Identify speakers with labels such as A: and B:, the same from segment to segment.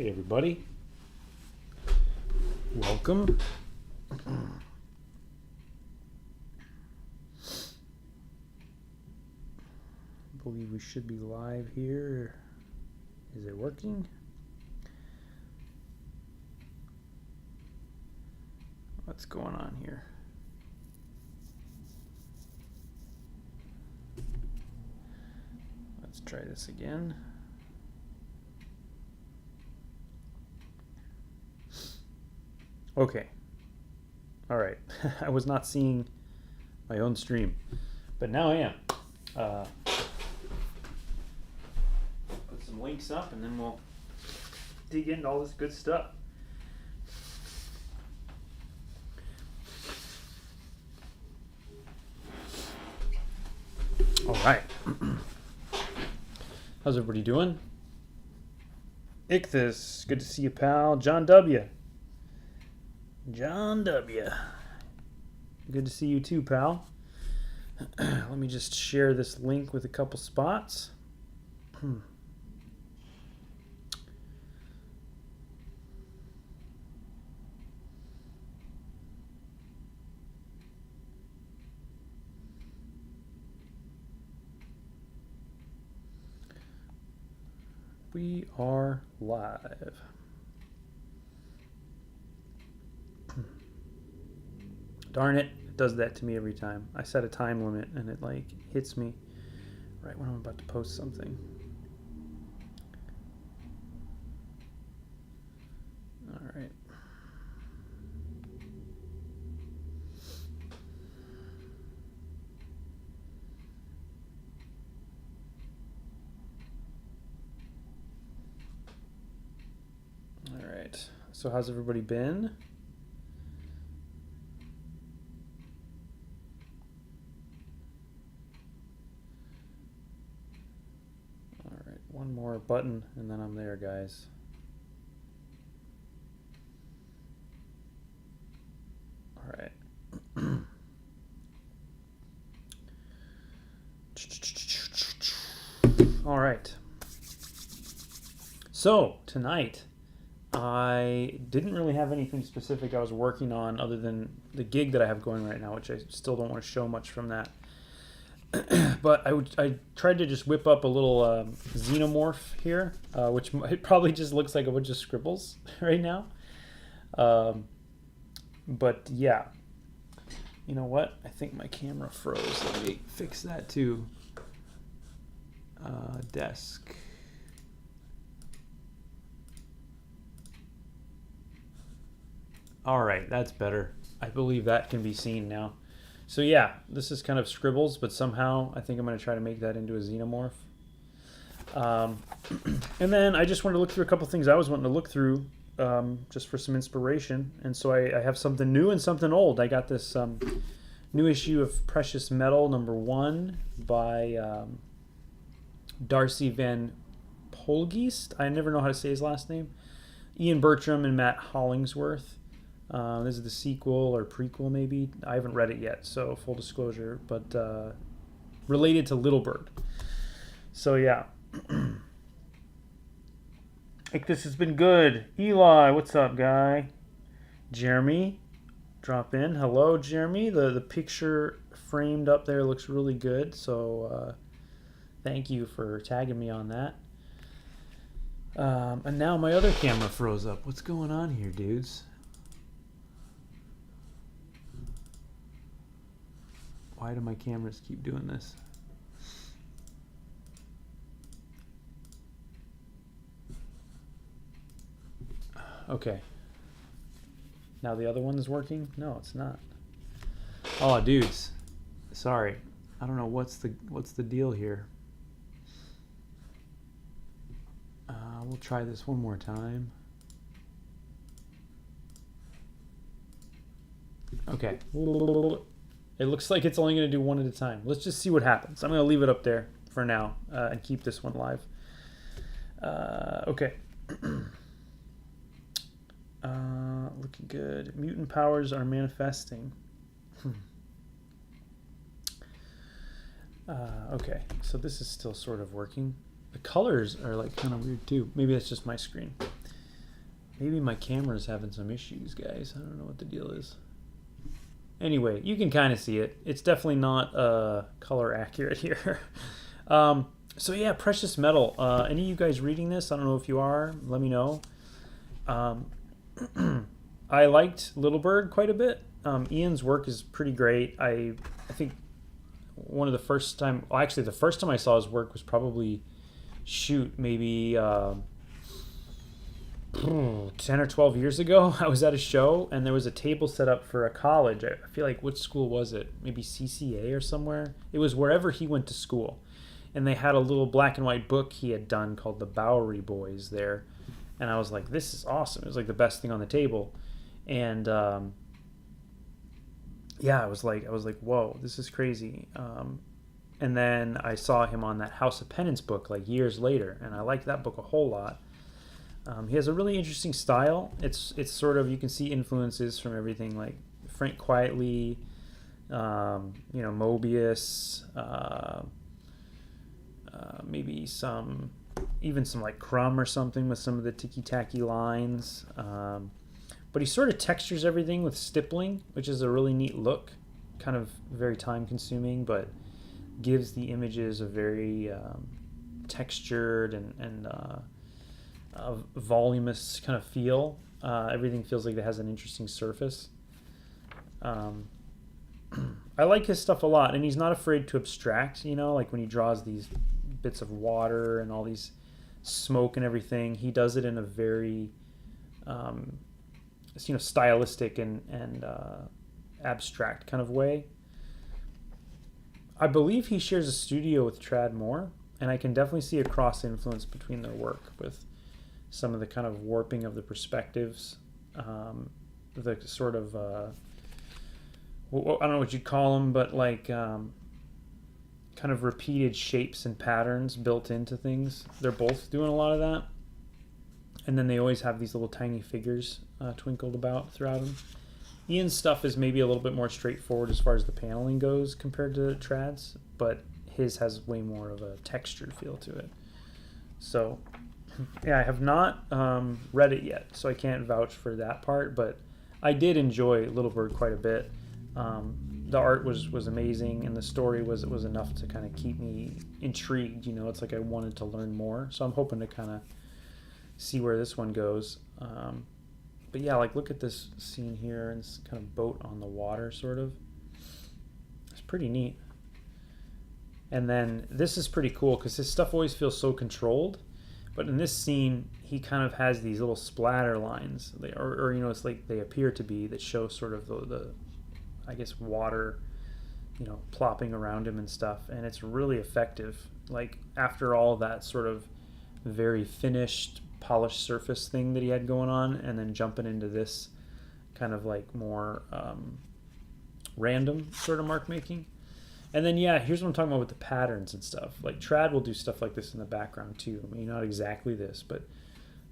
A: Hey everybody, welcome. I believe we should be live here. Is it working? What's going on here? Let's try this again. Okay. All right. I was not seeing my own stream, but now I am. Put some links up and then we'll dig into all this good stuff. All right. How's everybody doing? Ichthus, good to see you, pal. John W. John W. Good to see you too, pal. Let me just share this link with a couple spots. We are live. Darn it, it does that to me every time. I set a time limit and it like hits me right when I'm about to post something. All right. All right. So how's everybody been? One more button and then I'm there, guys. All right. All right. So tonight I didn't really have anything specific I was working on other than the gig that I have going right now, which I still don't want to show much from that. But I tried to just whip up a little Xenomorph here, which it probably just looks like a bunch of scribbles right now. But yeah, you know what? I think my camera froze. Let me fix that too. Desk. All right, that's better. I believe that can be seen now. So yeah, this is kind of scribbles, but somehow I think I'm going to try to make that into a Xenomorph. And then I just wanted to look through a couple things I was wanting to look through just for some inspiration. And so I have something new and something old. I got this new issue of Precious Metal #1 by Darcy Van Polgeest. I never know how to say his last name. Ian Bertram and Matt Hollingsworth. This is the sequel or prequel, maybe. I haven't read it yet, so full disclosure. But related to Little Bird. So yeah, this has been good. Eli, what's up, guy? Jeremy, drop in. Hello, Jeremy. The picture framed up there looks really good. So thank you for tagging me on that. And now my other camera froze up. What's going on here, dudes? Why do my cameras keep doing this? Okay. Now the other one is working? No, it's not. Oh, dudes. Sorry. I don't know what's the deal here. We'll try this one more time. Okay. It looks like it's only going to do one at a time. Let's just see what happens. I'm going to leave it up there for now and keep this one live. Okay. Looking good. Mutant powers are manifesting. Okay, so this is still sort of working. The colors are like kind of weird too. Maybe that's just my screen. Maybe my camera's having some issues, guys. I don't know what the deal is. Anyway, you can kind of see it. It's definitely not color accurate here. So yeah, Precious Metal. Any of you guys reading this? I don't know if you are. Let me know. I liked Little Bird quite a bit. Ian's work is pretty great. I think one of the first time, well, actually the first time I saw his work was probably, maybe 10 or 12 years ago. I was at a show and there was a table set up for a college. I feel like, which school was it? Maybe CCA or somewhere. It was wherever he went to school. And they had a little black and white book he had done called The Bowery Boys there. And I was like, this is awesome. It was like the best thing on the table. And yeah, I was like, whoa, this is crazy. And then I saw him on that House of Penance book like years later, and I liked that book a whole lot. He has a really interesting style. It's sort of, you can see influences from everything like Frank Quietly, Mobius, maybe even some like Crumb or something with some of the ticky-tacky lines. But he sort of textures everything with stippling, which is a really neat look. Kind of very time-consuming, but gives the images a very textured and voluminous kind of feel. Everything feels like it has an interesting surface. I like his stuff a lot, and he's not afraid to abstract, like when he draws these bits of water and all these smoke and everything. He does it in a very stylistic and abstract kind of way. I believe he shares a studio with Tradd Moore, and I can definitely see a cross influence between their work with some of the kind of warping of the perspectives, the sort of I don't know what you'd call them, but like kind of repeated shapes and patterns built into things. They're both doing a lot of that. And then they always have these little tiny figures twinkled about throughout them. Ian's stuff is maybe a little bit more straightforward as far as the paneling goes compared to Tradd's, but his has way more of a textured feel to it. So, yeah, I have not read it yet, so I can't vouch for that part, but I did enjoy Little Bird quite a bit. The art was amazing, and the story was enough to kind of keep me intrigued. It's like I wanted to learn more, so I'm hoping to kind of see where this one goes. But yeah, like look at this scene here, and this kind of boat on the water, sort of. It's pretty neat. And then this is pretty cool because his stuff always feels so controlled, but in this scene he kind of has these little splatter lines, or it's like they appear to be, that show sort of the I guess water, plopping around him and stuff, and it's really effective. Like after all that sort of very finished, polished surface thing that he had going on, and then jumping into this kind of like more random sort of mark making. And then yeah, here's what I'm talking about with the patterns and stuff. Like Tradd will do stuff like this in the background too. I mean, not exactly this, but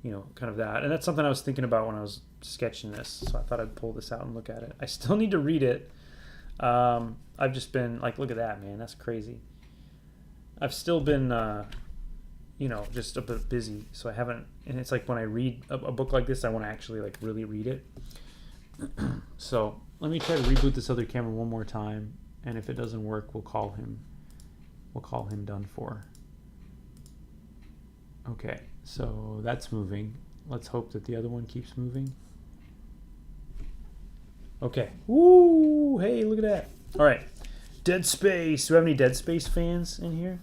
A: kind of that. And that's something I was thinking about when I was sketching this, so I thought I'd pull this out and look at it. I still need to read it. I've just been like, look at that, man, that's crazy. I've still been just a bit busy, so I haven't, and it's like when I read a book like this, I want to actually like really read it. So let me try to reboot this other camera one more time, and if it doesn't work, we'll call him done for. Okay, so that's moving. Let's hope that the other one keeps moving. Okay. Woo! Hey, look at that. All right. Dead Space. Do we have any Dead Space fans in here?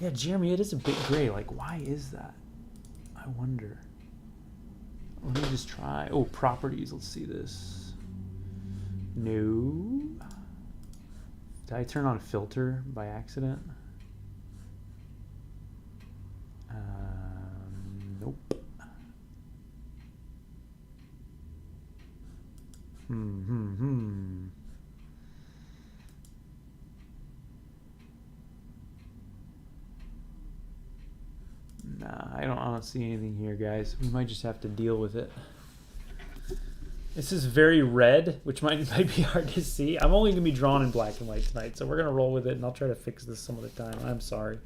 A: Yeah, Jeremy, it is a bit gray. Like, why is that? I wonder. Let me just try. Oh, properties. Let's see this. No. Did I turn on filter by accident? Nope. Nah, I don't see anything here, guys. We might just have to deal with it. This is very red, which might be hard to see. I'm only going to be drawn in black and white tonight, so we're going to roll with it, and I'll try to fix this some other time. I'm sorry.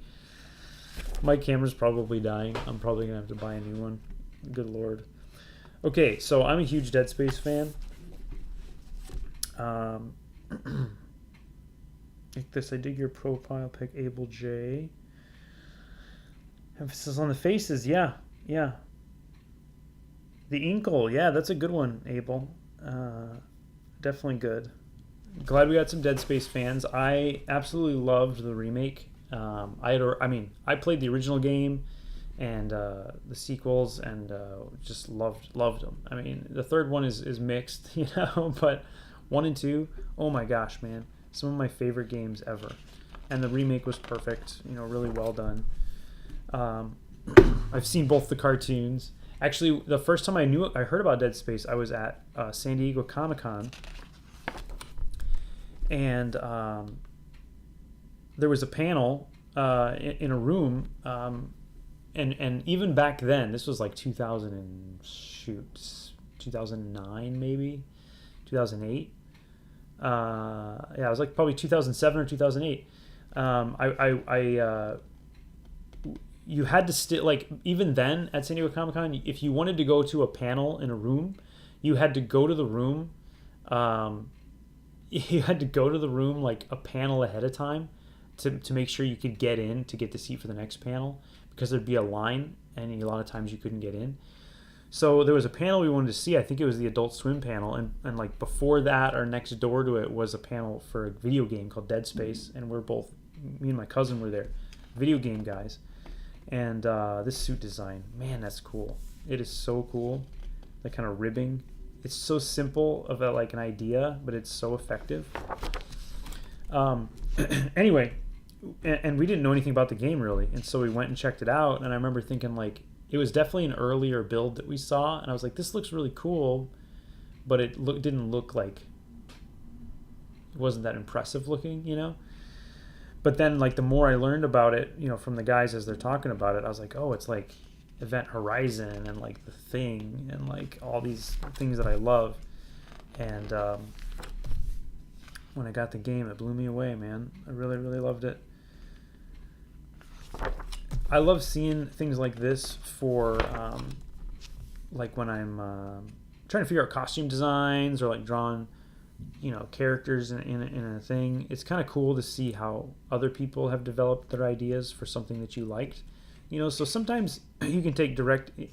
A: My camera's probably dying. I'm probably going to have to buy a new one. Good Lord. Okay, so I'm a huge Dead Space fan. Like this, I dig your profile pic, Abel J. Emphasis on the faces, yeah, yeah. The Inkle, yeah, that's a good one, Abel. Definitely good. Glad we got some Dead Space fans. I absolutely loved the remake. I played the original game and the sequels, and just loved them. I mean, the third one is mixed, but 1 and 2, oh my gosh, man, some of my favorite games ever. And the remake was perfect, really well done. I've seen both the cartoons. Actually, the first time I heard about Dead Space, I was at San Diego Comic-Con, and there was a panel in a room, and even back then, this was like 2009 maybe, 2008. It was like probably 2007 or 2008. You had to like, even then at San Diego Comic-Con, if you wanted to go to a panel in a room, you had to go to the room. You had to go to the room like a panel ahead of time to make sure you could get in to get the seat for the next panel, because there'd be a line and a lot of times you couldn't get in. So there was a panel we wanted to see. I think it was the Adult Swim panel, and like before that, or next door to it, was a panel for a video game called Dead Space, and me and my cousin were there, video game guys. And this suit design, man, that's cool. It is so cool. The kind of ribbing. It's so simple of an idea, but it's so effective. Anyway, and we didn't know anything about the game really, and so we went and checked it out. And I remember thinking, like, it was definitely an earlier build that we saw, and I was like, this looks really cool, but it didn't look like, it wasn't that impressive looking. But then, like, the more I learned about it, from the guys as they're talking about it, I was like, oh, it's like Event Horizon and like The Thing and like all these things that I love. And when I got the game, it blew me away, man. I really, really loved it. I love seeing things like this for like when I'm trying to figure out costume designs or like drawing characters in a thing. It's kind of cool to see how other people have developed their ideas for something that you liked. So sometimes you can take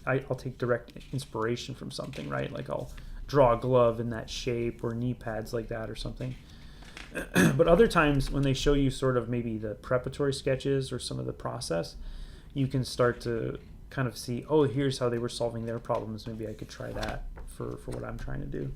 A: I'll take direct inspiration from something, right? Like I'll draw a glove in that shape or knee pads like that or something. But other times when they show you sort of maybe the preparatory sketches or some of the process, you can start to kind of see, oh, here's how they were solving their problems. Maybe I could try that for what I'm trying to do.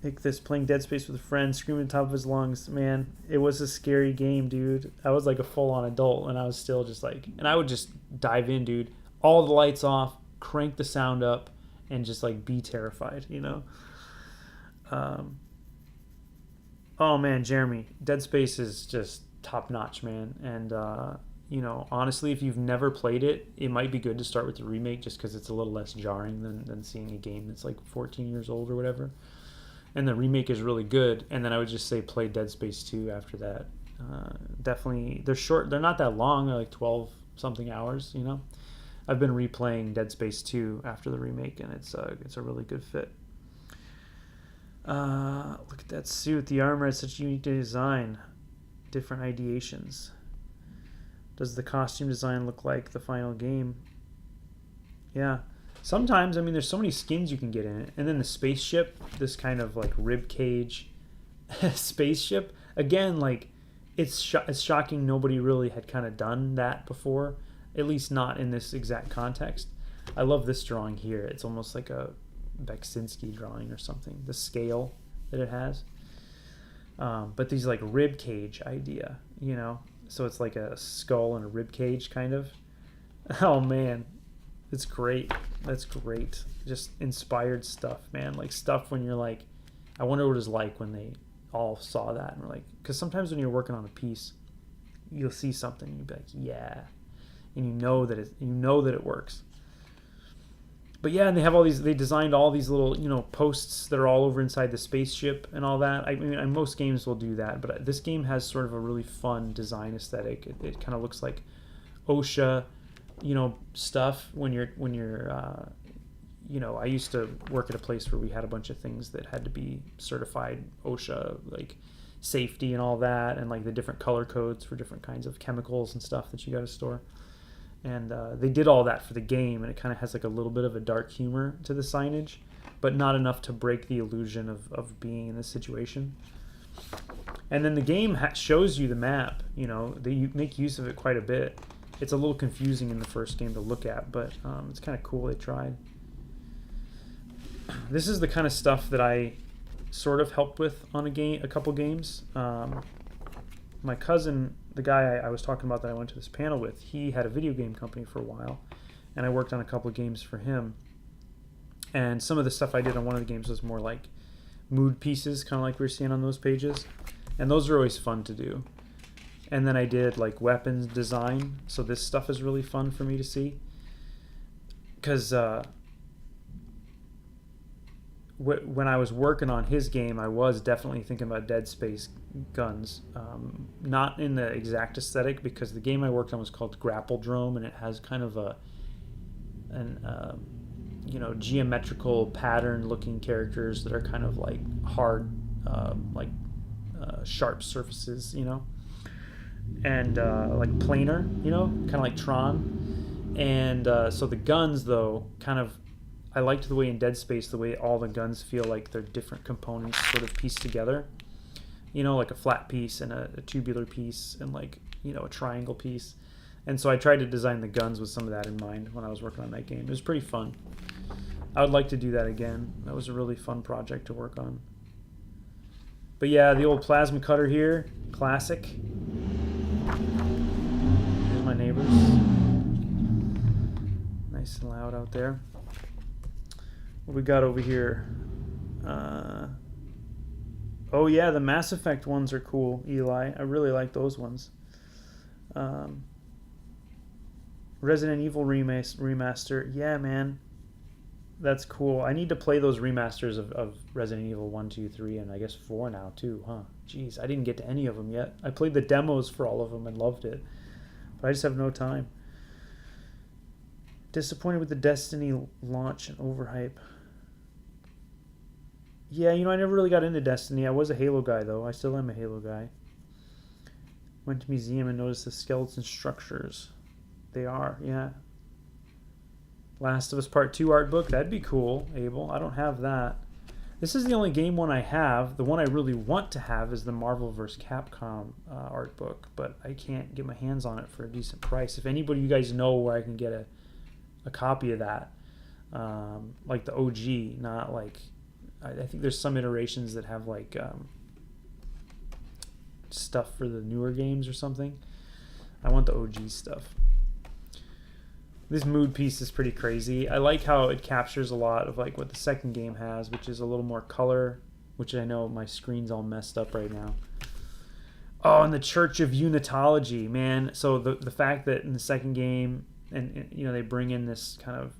A: Like this, playing Dead Space with a friend, screaming at the top of his lungs. Man, it was a scary game, dude. I was like a full-on adult, and I was still just like, and I would just dive in, dude. All the lights off, crank the sound up, and just like be terrified, Oh man, Jeremy, Dead Space is just top-notch, man. And honestly, if you've never played it, it might be good to start with the remake, just because it's a little less jarring than seeing a game that's like 14 years old or whatever. And the remake is really good. And then I would just say play Dead Space 2 after that. Definitely, they're short. They're not that long. They're like 12 something hours. I've been replaying Dead Space 2 after the remake, and it's a really good fit. Look at that suit. The armor has such unique design. Different ideations. Does the costume design look like the final game? Yeah. Sometimes, there's so many skins you can get in it. And then the spaceship, this kind of like rib cage spaceship. Again, like, it's shocking nobody really had kind of done that before. At least not in this exact context. I love this drawing here. It's almost like a Beksinski drawing or something. The scale that it has. But these like rib cage idea, So it's like a skull and a rib cage kind of. Oh man. It's great. That's great. Just inspired stuff, man. Like stuff when you're like, I wonder what it was like when they all saw that. And we're like, because sometimes when you're working on a piece, you'll see something and you'll be like, yeah. And you know that it works. But yeah, and they designed all these little, posts that are all over inside the spaceship and all that. Most games will do that, but this game has sort of a really fun design aesthetic. It kind of looks like OSHA stuff when you're I used to work at a place where we had a bunch of things that had to be certified OSHA, like safety and all that, and like the different color codes for different kinds of chemicals and stuff that you got to store. And they did all that for the game, and it kind of has like a little bit of a dark humor to the signage, but not enough to break the illusion of being in this situation. And then the game shows you the map. They make use of it quite a bit. It's a little confusing in the first game to look at, but it's kind of cool they tried. This is the kind of stuff that I sort of helped with on a couple games. My cousin, the guy I was talking about that I went to this panel with, he had a video game company for a while, and I worked on a couple of games for him. And some of the stuff I did on one of the games was more like mood pieces, kind of like we were seeing on those pages. And those are always fun to do. And then I did like weapons design, so this stuff is really fun for me to see. Because when I was working on his game, I was definitely thinking about Dead Space guns. Not in the exact aesthetic, because the game I worked on was called Grapple Drome, and it has kind of geometrical pattern looking characters that are kind of like hard, sharp surfaces, and like planar, kind of like Tron. And so the guns, though, kind of, I liked the way in Dead Space, the way all the guns feel like they're different components sort of pieced together. Like a flat piece and a tubular piece and like, a triangle piece. And so I tried to design the guns with some of that in mind when I was working on that game. It was pretty fun. I would like to do that again. That was a really fun project to work on. But yeah, the old plasma cutter here, classic. Here's my neighbors. Nice and loud out there. What we got over here? Oh yeah, the Mass Effect ones are cool, Eli. I really like those ones. Resident Evil remaster. Yeah, man. That's cool. I need to play those remasters of Resident Evil 1, 2, 3, and I guess 4 now too, huh? Jeez, I didn't get to any of them yet. I played the demos for all of them and loved it, but I just have no time. Disappointed with the Destiny launch and overhype. Yeah, I never really got into Destiny. I was a Halo guy, though. I still am a Halo guy. Went to museum and noticed the skeleton structures. They are, yeah. Last of Us Part 2 art book. That'd be cool, Abel. I don't have that. This is the only game one I have. The one I really want to have is the Marvel vs. Capcom art book, but I can't get my hands on it for a decent price. If anybody you guys know where I can get a copy of that, like the OG, not like... I think there's some iterations that have like stuff for the newer games or something. I want the OG stuff. This mood piece is pretty crazy. I like how it captures a lot of like what the second game has, which is a little more color, which I know my screen's all messed up right now. Oh, and the Church of Unitology, man. So the fact that in the second game, and they bring in this kind of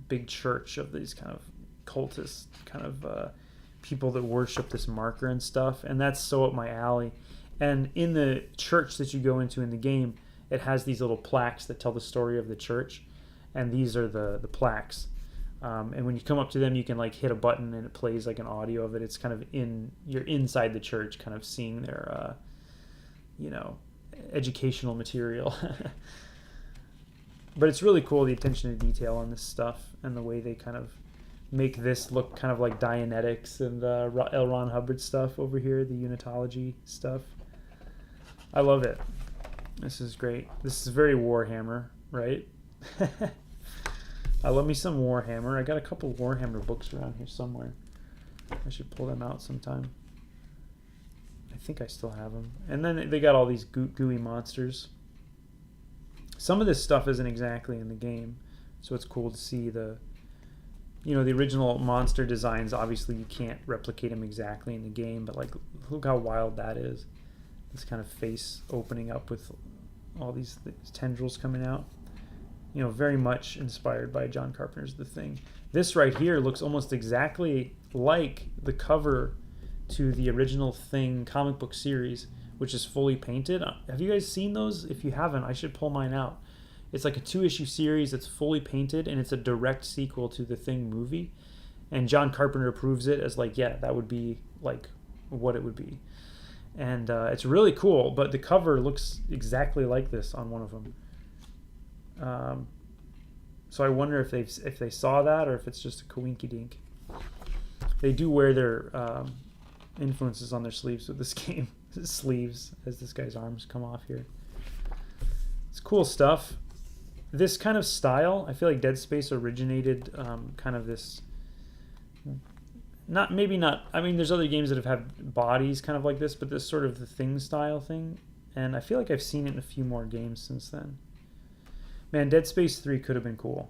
A: big church of these kind of cultist kind of people that worship this marker and stuff, and that's so up my alley. And in the church that you go into in the game, it has these little plaques that tell the story of the church, and these are the plaques. And when you come up to them, you can like hit a button and it plays like an audio of it. It's kind of you're inside the church, kind of seeing their educational material. But it's really cool, the attention to detail on this stuff and the way they kind of make this look kind of like Dianetics and L. Ron Hubbard stuff over here, the Unitology stuff. I love it. This is great. This is very Warhammer, right? I love me some Warhammer. I got a couple Warhammer books around here somewhere. I should pull them out sometime. I think I still have them. And then they got all these gooey monsters. Some of this stuff isn't exactly in the game, so it's cool to see the original monster designs. Obviously you can't replicate them exactly in the game, but like look how wild that is. This kind of face opening up with all these tendrils coming out. Very much inspired by John Carpenter's The Thing. This right here looks almost exactly like the cover to the original Thing comic book series, which is fully painted. Have you guys seen those? If you haven't, I should pull mine out. It's like a 2-issue series. It's fully painted, and it's a direct sequel to the Thing movie. And John Carpenter approves it as like, yeah, that would be like what it would be. And it's really cool, but the cover looks exactly like this on one of them. So I wonder if they saw that, or if it's just a coinky-dink. They do wear their influences on their sleeves with this game. Sleeves, as this guy's arms come off here. It's cool stuff. This kind of style, I feel like Dead Space originated kind of this... I mean, there's other games that have had bodies kind of like this, but this sort of the Thing style thing. And I feel like I've seen it in a few more games since then. Man, Dead Space 3 could have been cool.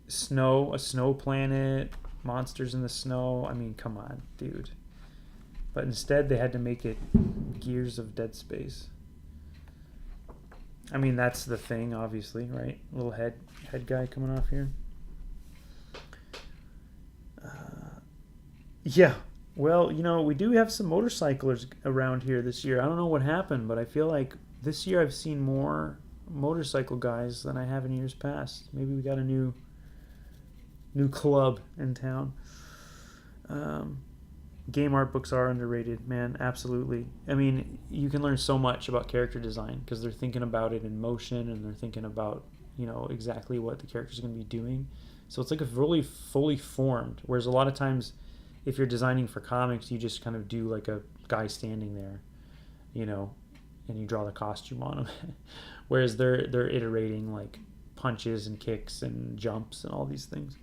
A: A snow planet, monsters in the snow. I mean, come on, dude. But instead, they had to make it Gears of Dead Space. I mean, that's the Thing, obviously, right? Little head guy coming off here. Yeah. Well, you know, we do have some motorcyclers around here this year. I don't know what happened, but I feel like this year I've seen more motorcycle guys than I have in years past. Maybe we got a new club in town. Game art books are underrated, man. Absolutely. I mean, you can learn so much about character design because they're thinking about it in motion, and they're thinking about, you know, exactly what the character's going to be doing. So it's like a really fully formed, whereas a lot of times if you're designing for comics, you just kind of do like a guy standing there, you know, and you draw the costume on him. Whereas they're iterating like punches and kicks and jumps and all these things.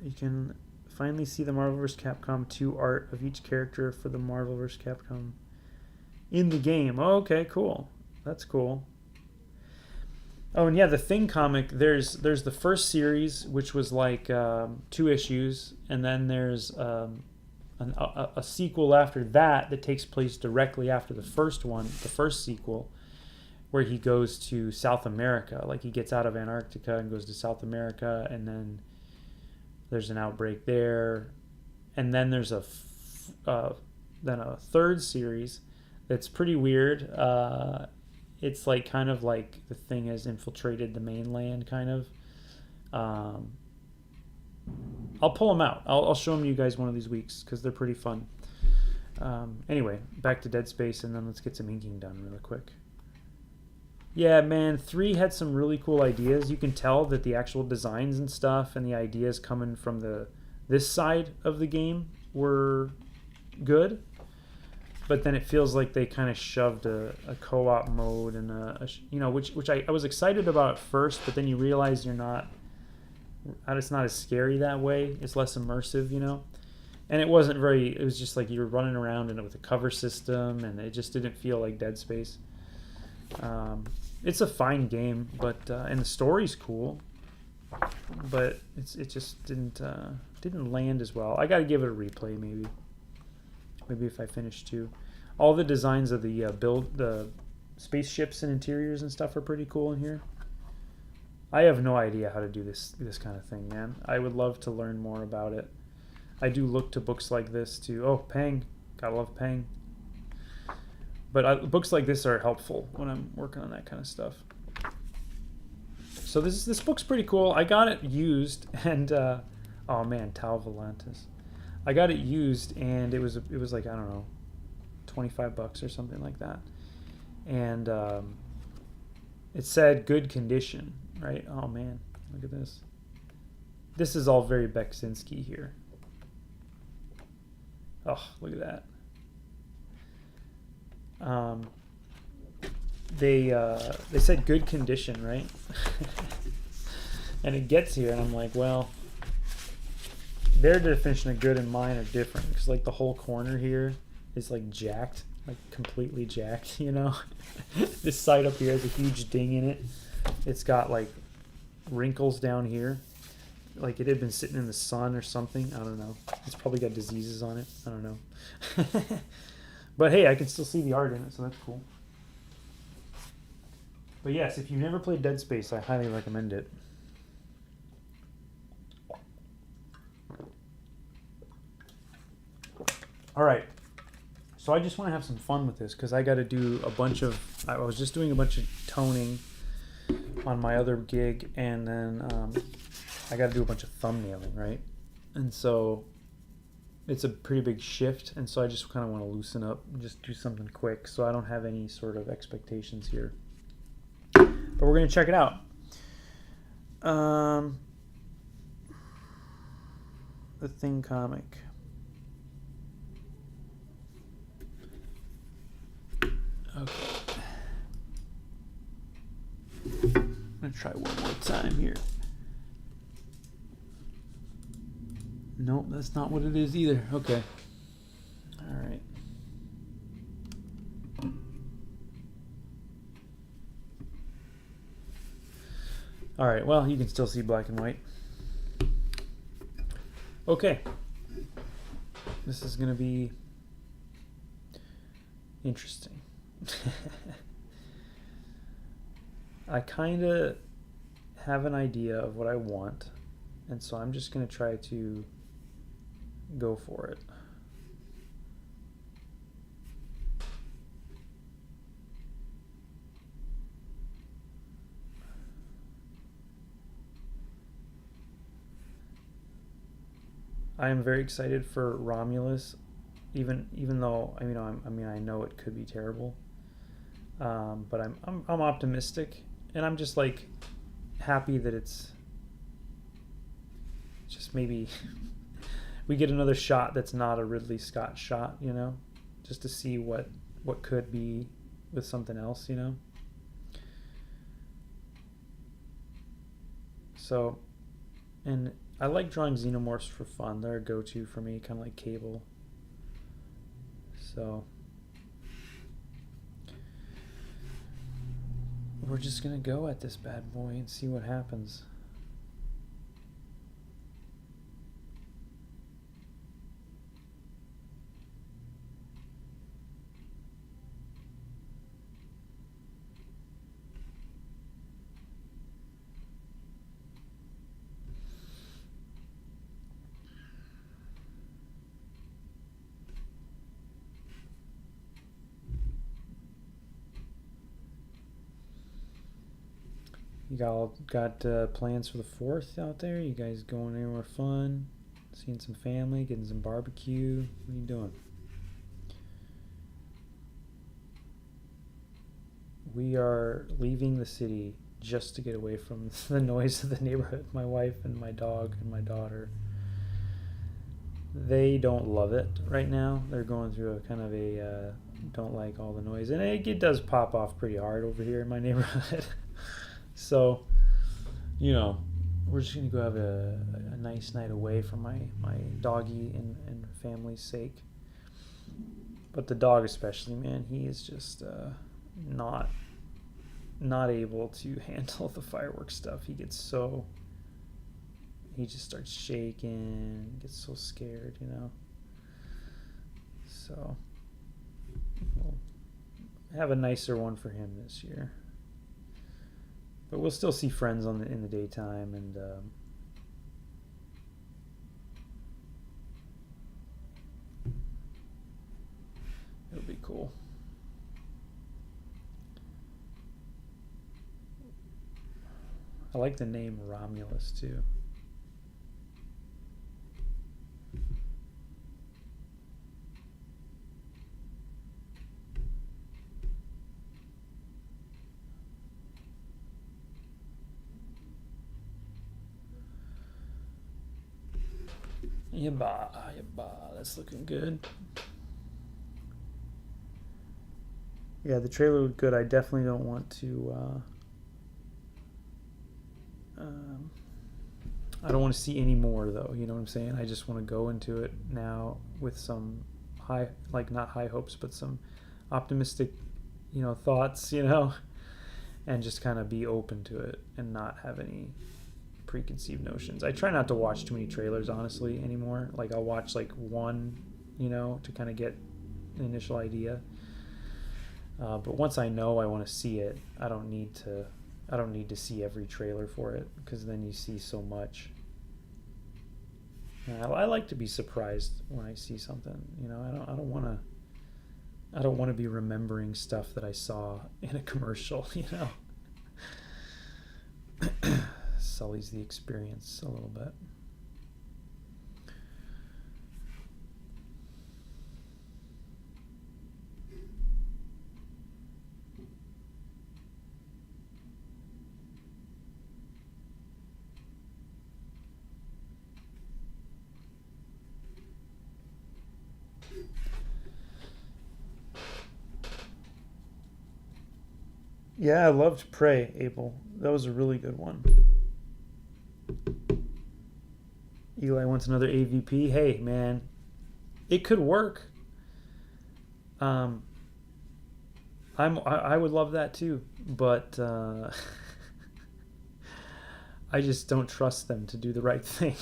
A: You can finally see the Marvel vs. Capcom 2 art of each character for the Marvel vs. Capcom in the game. Oh, okay, cool. That's cool. Oh, and yeah, the Thing comic, there's the first series, which was like 2 issues, and then there's a sequel after that takes place directly after the first one, the first sequel, where he goes to South America. Like, he gets out of Antarctica and goes to South America, and then there's an outbreak there. And then there's a third series that's pretty weird. It's like kind of like the Thing has infiltrated the mainland, kind of. I'll pull them out. I'll show them to you guys one of these weeks because they're pretty fun. Anyway, back to Dead Space, and then let's get some inking done really quick. Yeah, man, 3 had some really cool ideas. You can tell that the actual designs and stuff and the ideas coming from this side of the game were good. But then it feels like they kind of shoved a co-op mode and which I was excited about at first, but then you realize it's not as scary that way. It's less immersive, you know. And it was just like you were running around in it with a cover system, and it just didn't feel like Dead Space. It's a fine game, but and the story's cool, but it just didn't land as well. I got to give it a replay, maybe if I finish 2. All the designs of the spaceships and interiors and stuff are pretty cool in here. I have no idea how to do this kind of thing, man. I would love to learn more about it. I do look to books like this to... Oh, Pang. Gotta love Pang. But books like this are helpful when I'm working on that kind of stuff. So this book's pretty cool. I got it used, and oh man, Tau Volantis. I got it used, and it was like, I don't know, $25 or something like that. And it said good condition, right? Oh man, look at this. This is all very Beksinski here. Oh, look at that. They said good condition, right? And it gets here, and I'm like, well, their definition of good and mine are different, because like the whole corner here is like jacked, like completely jacked, you know. This side up here has a huge ding in it. It's got like wrinkles down here, like it had been sitting in the sun or something. I don't know. It's probably got diseases on it. I don't know. But hey, I can still see the art in it, so that's cool. But yes, if you've never played Dead Space, I highly recommend it. All right, So I just want to have some fun with this because I got to do a bunch of. I was just doing a bunch of toning on my other gig, and then I got to do a bunch of thumbnailing, right? And so it's a pretty big shift, and so I just kind of want to loosen up and just do something quick, so I don't have any sort of expectations here. But we're gonna check it out. The Thing comic. Okay. I'm gonna try one more time here. Nope, that's not what it is either. Okay. All right. All right, well, you can still see black and white. Okay. This is gonna be interesting. I kind of have an idea of what I want, and so I'm just going to try to go for it. I am very excited for Romulus, even though I know it could be terrible, but I'm optimistic, and I'm just like happy that it's just maybe we get another shot that's not a Ridley Scott shot, you know, just to see what could be with something else, you know. So, and I like drawing xenomorphs for fun. They're a go-to for me, kind of like Cable. So we're just gonna go at this bad boy and see what happens. You got plans for the 4th out there? You guys going anywhere fun? Seeing some family, getting some barbecue? What are you doing? We are leaving the city just to get away from the noise of the neighborhood. My wife and my dog and my daughter, they don't love it right now. They're going through a kind of a don't like all the noise, and it does pop off pretty hard over here in my neighborhood. So, you know, we're just going to go have a nice night away from my doggy and family's sake. But the dog especially, man, he is just not able to handle the fireworks stuff. He just starts shaking, gets so scared, you know. So, we'll have a nicer one for him this year. But we'll still see friends in the daytime, and it'll be cool. I like the name Romulus too. Yabba, that's looking good. Yeah, the trailer looked good. I definitely don't want to I don't want to see any more though, you know what I'm saying? I just want to go into it now with some not high hopes, but some optimistic, you know, thoughts, you know, and just kind of be open to it and not have any preconceived notions. I try not to watch too many trailers honestly anymore. Like I'll watch like one, you know, to kind of get an initial idea. But once I know I want to see it, I don't need to see every trailer for it, because then you see so much. And I like to be surprised when I see something, you know. I don't want to I don't want to be remembering stuff that I saw in a commercial, Sullies the experience a little bit. Yeah, I loved Prey, Abel. That was a really good one. Eli wants another AVP. Hey, man, it could work. Um, I would love that too, but I just don't trust them to do the right thing.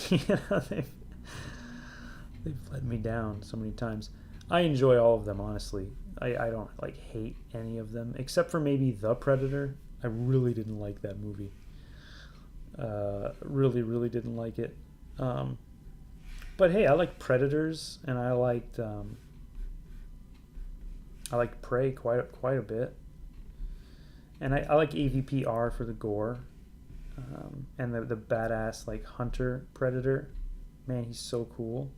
A: They've let me down so many times. I enjoy all of them, honestly. I don't like hate any of them except for maybe The Predator. I really didn't like that movie. Really didn't like it. But hey, I like Predators, and I liked Prey quite a bit, and I like AVPR for the gore, and the badass like hunter Predator. Man, he's so cool.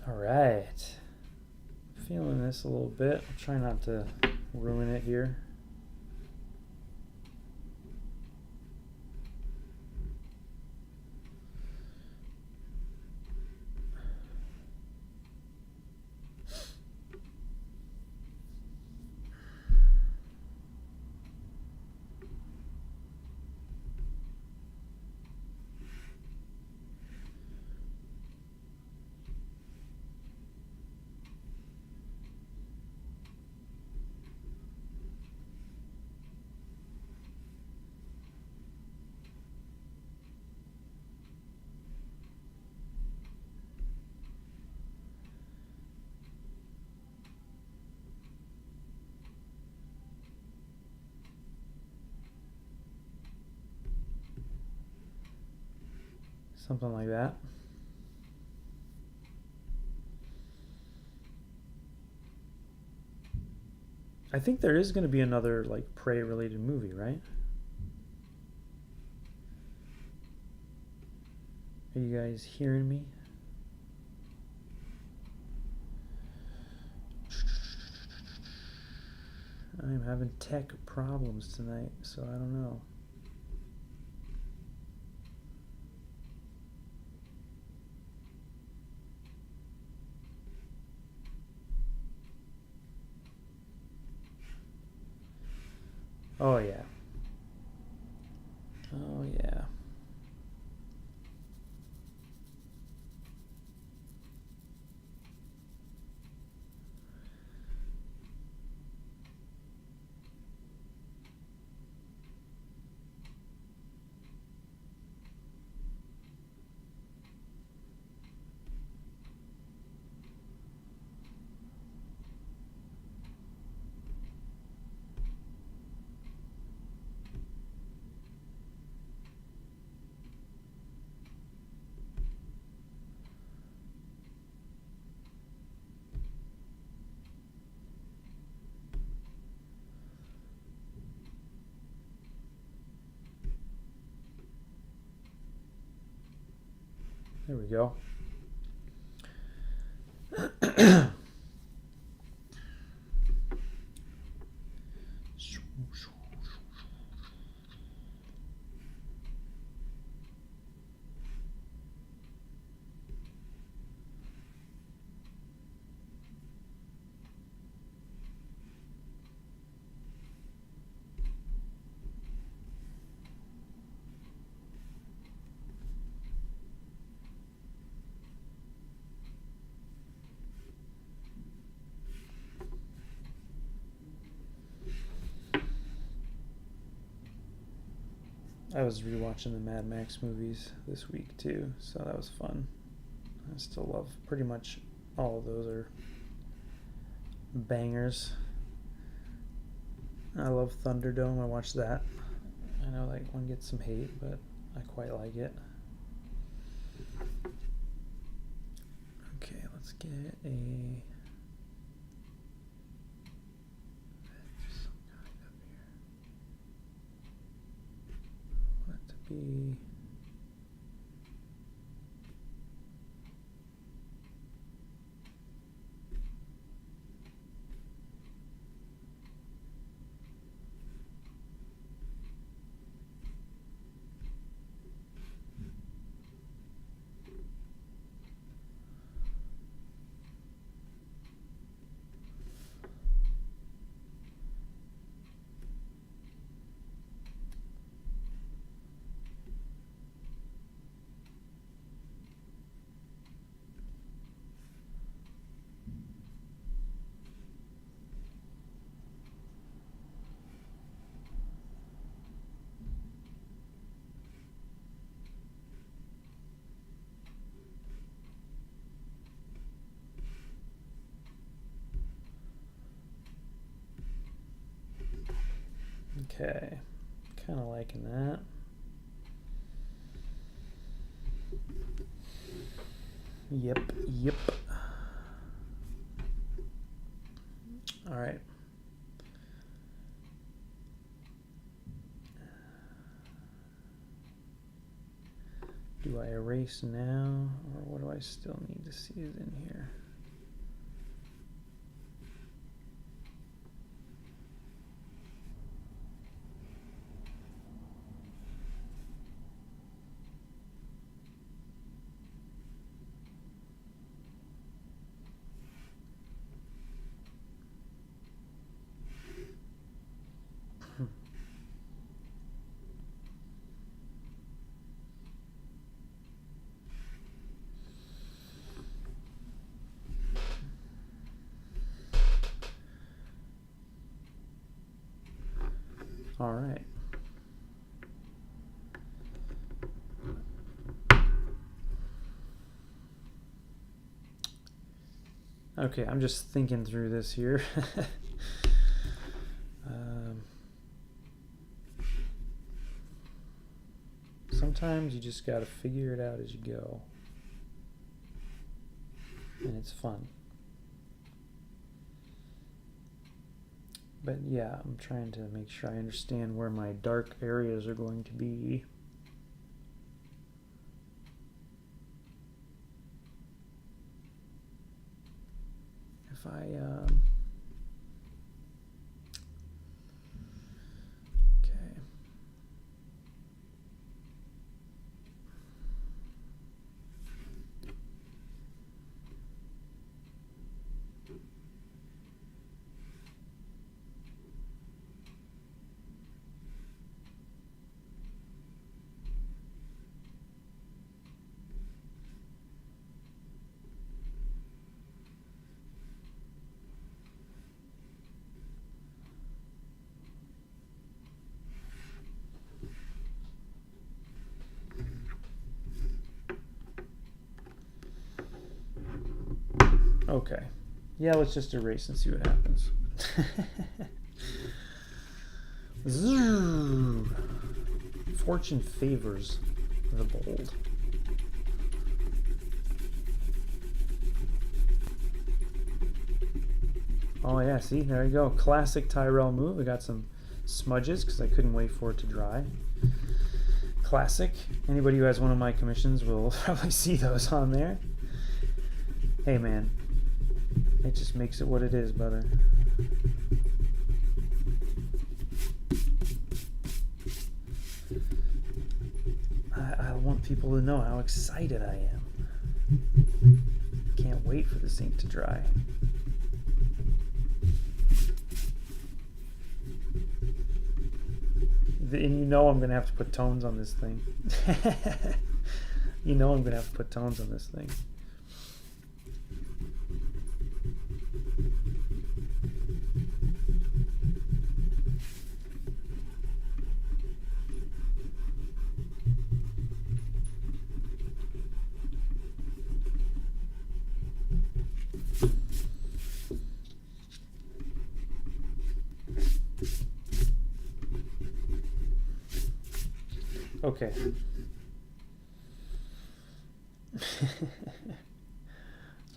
A: All right. Feeling this a little bit. I'll try not to ruin it here. Something like that. I think there is going to be another like Prey related movie, right? Are you guys hearing me? I'm having tech problems tonight, so I don't know. Oh yeah. Oh yeah. There we go. I was rewatching the Mad Max movies this week too, so that was fun. I still love pretty much all of those are bangers. I love Thunderdome. I watched that. I know that one gets some hate, but I quite like it. Okay, let's get a be okay. Kind of liking that. Yep. All right. Do I erase now, or what do I still need to see is in here? All right. Okay, I'm just thinking through this here. Sometimes you just got to figure it out as you go. And it's fun. But yeah, I'm trying to make sure I understand where my dark areas are going to be. If I okay. Okay. Yeah, let's just erase and see what happens. Fortune favors the bold. Oh yeah, see, there you go. Classic Tyrell move. We got some smudges because I couldn't wait for it to dry. Classic. Anybody who has one of my commissions will probably see those on there. Hey man, it just makes it what it is, brother. I want people to know how excited I am. Can't wait for this ink to dry. And you know I'm going to have to put tones on this thing. You know I'm going to have to put tones on this thing. Okay.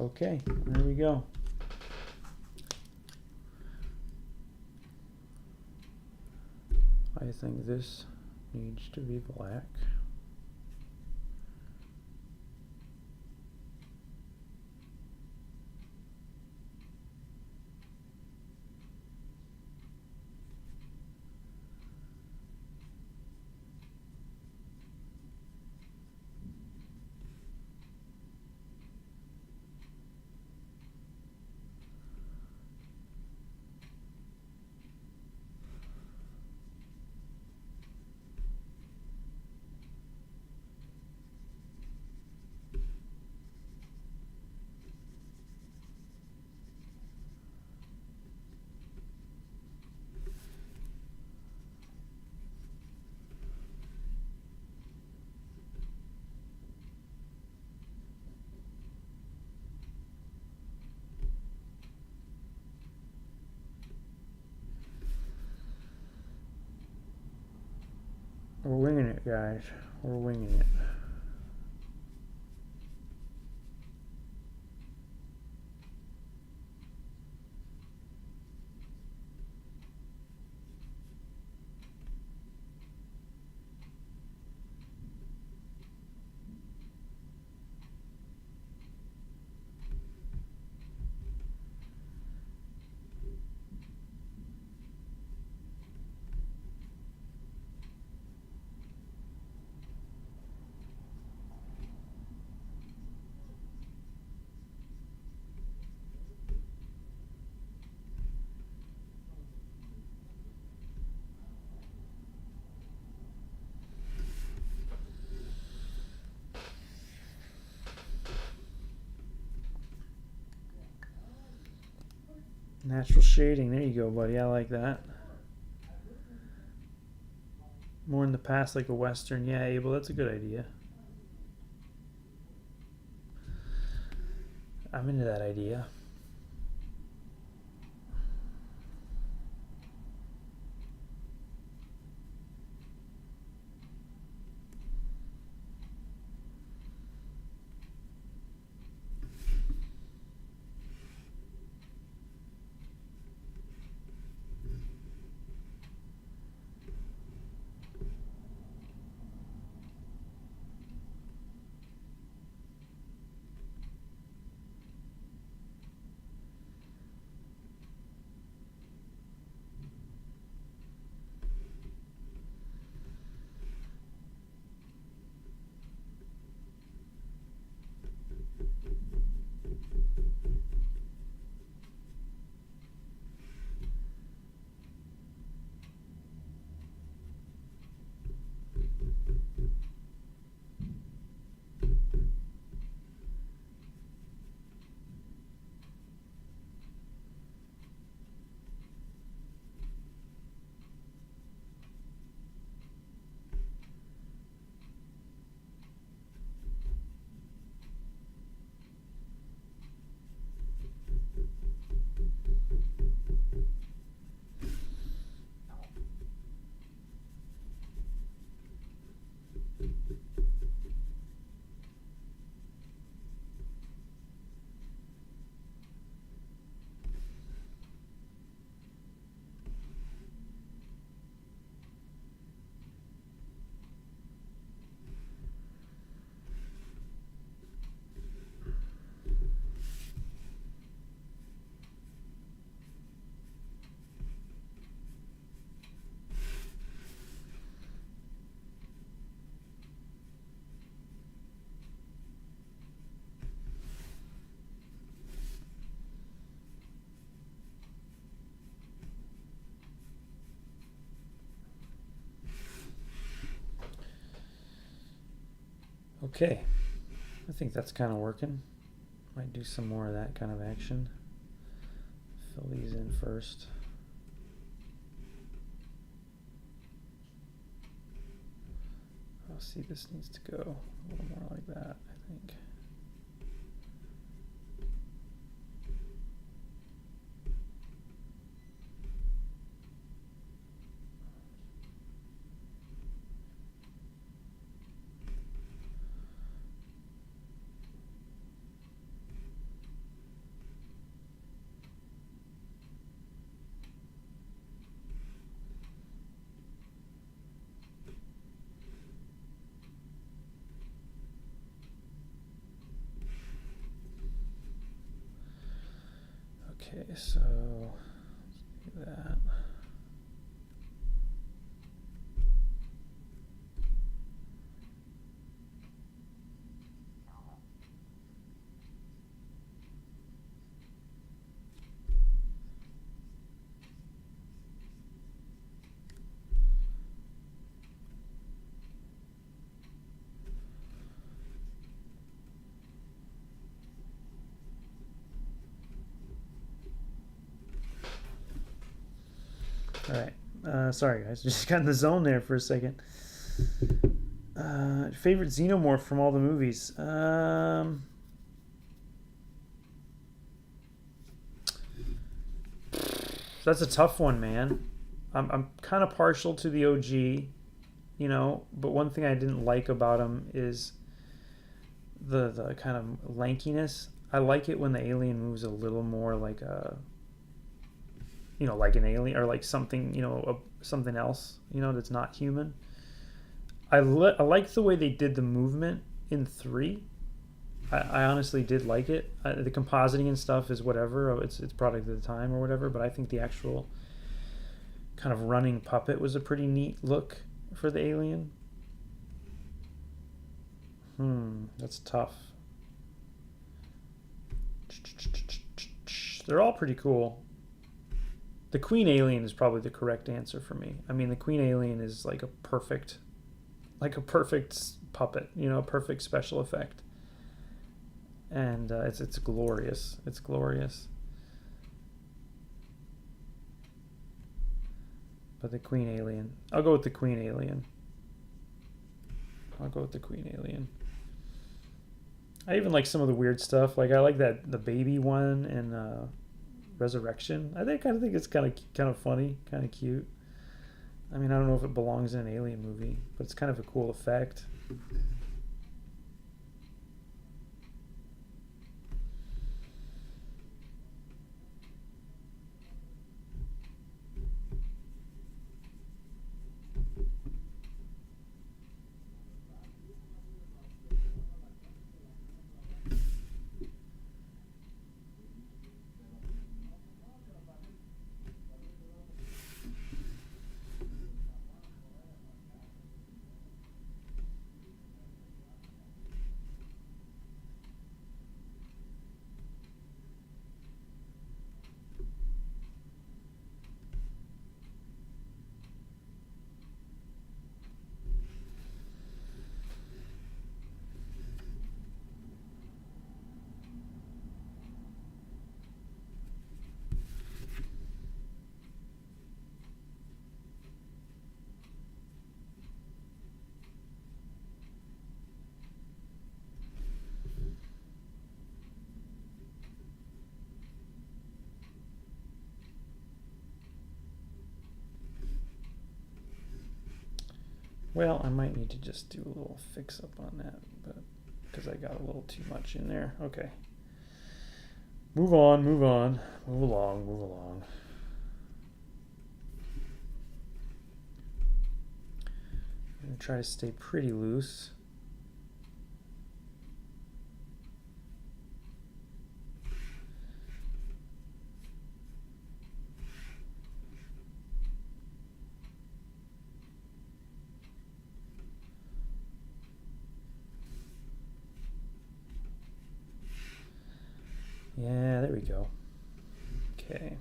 A: Okay, there we go. I think this needs to be black. We're winging it, guys. We're winging it. Natural shading, there you go, buddy. I like that. More in the past, like a Western. Yeah, Abel, that's a good idea. I'm into that idea. Okay, I think that's kind of working. Might do some more of that kind of action. Fill these in first. Oh, see, this needs to go a little more like that, I think. Okay, so let's do that. All right. Sorry, guys. Just got in the zone there for a second. Favorite Xenomorph from all the movies? That's a tough one, man. I'm kind of partial to the OG, you know, but one thing I didn't like about him is the kind of lankiness. I like it when the alien moves a little more like a, you know, like an alien or like something, you know, something else, you know, that's not human. I like the way they did the movement in 3. I honestly did like it. The compositing and stuff is whatever. It's product of the time or whatever. But I think the actual kind of running puppet was a pretty neat look for the alien. That's tough. They're all pretty cool. The Queen Alien is probably the correct answer for me. I mean, the Queen Alien is like a perfect puppet, you know, a perfect special effect. And it's glorious. It's glorious. But the Queen Alien. I'll go with the Queen Alien. I'll go with the Queen Alien. I even like some of the weird stuff. Like I like that the baby one in Resurrection. I think it's kind of funny, kind of cute. I mean, I don't know if it belongs in an Alien movie, but it's kind of a cool effect. Well, I might need to just do a little fix up on that, but because I got a little too much in there. Okay. Move on, move on. Move along, move along. I'm going to try to stay pretty loose. Yeah, there we go. Okay.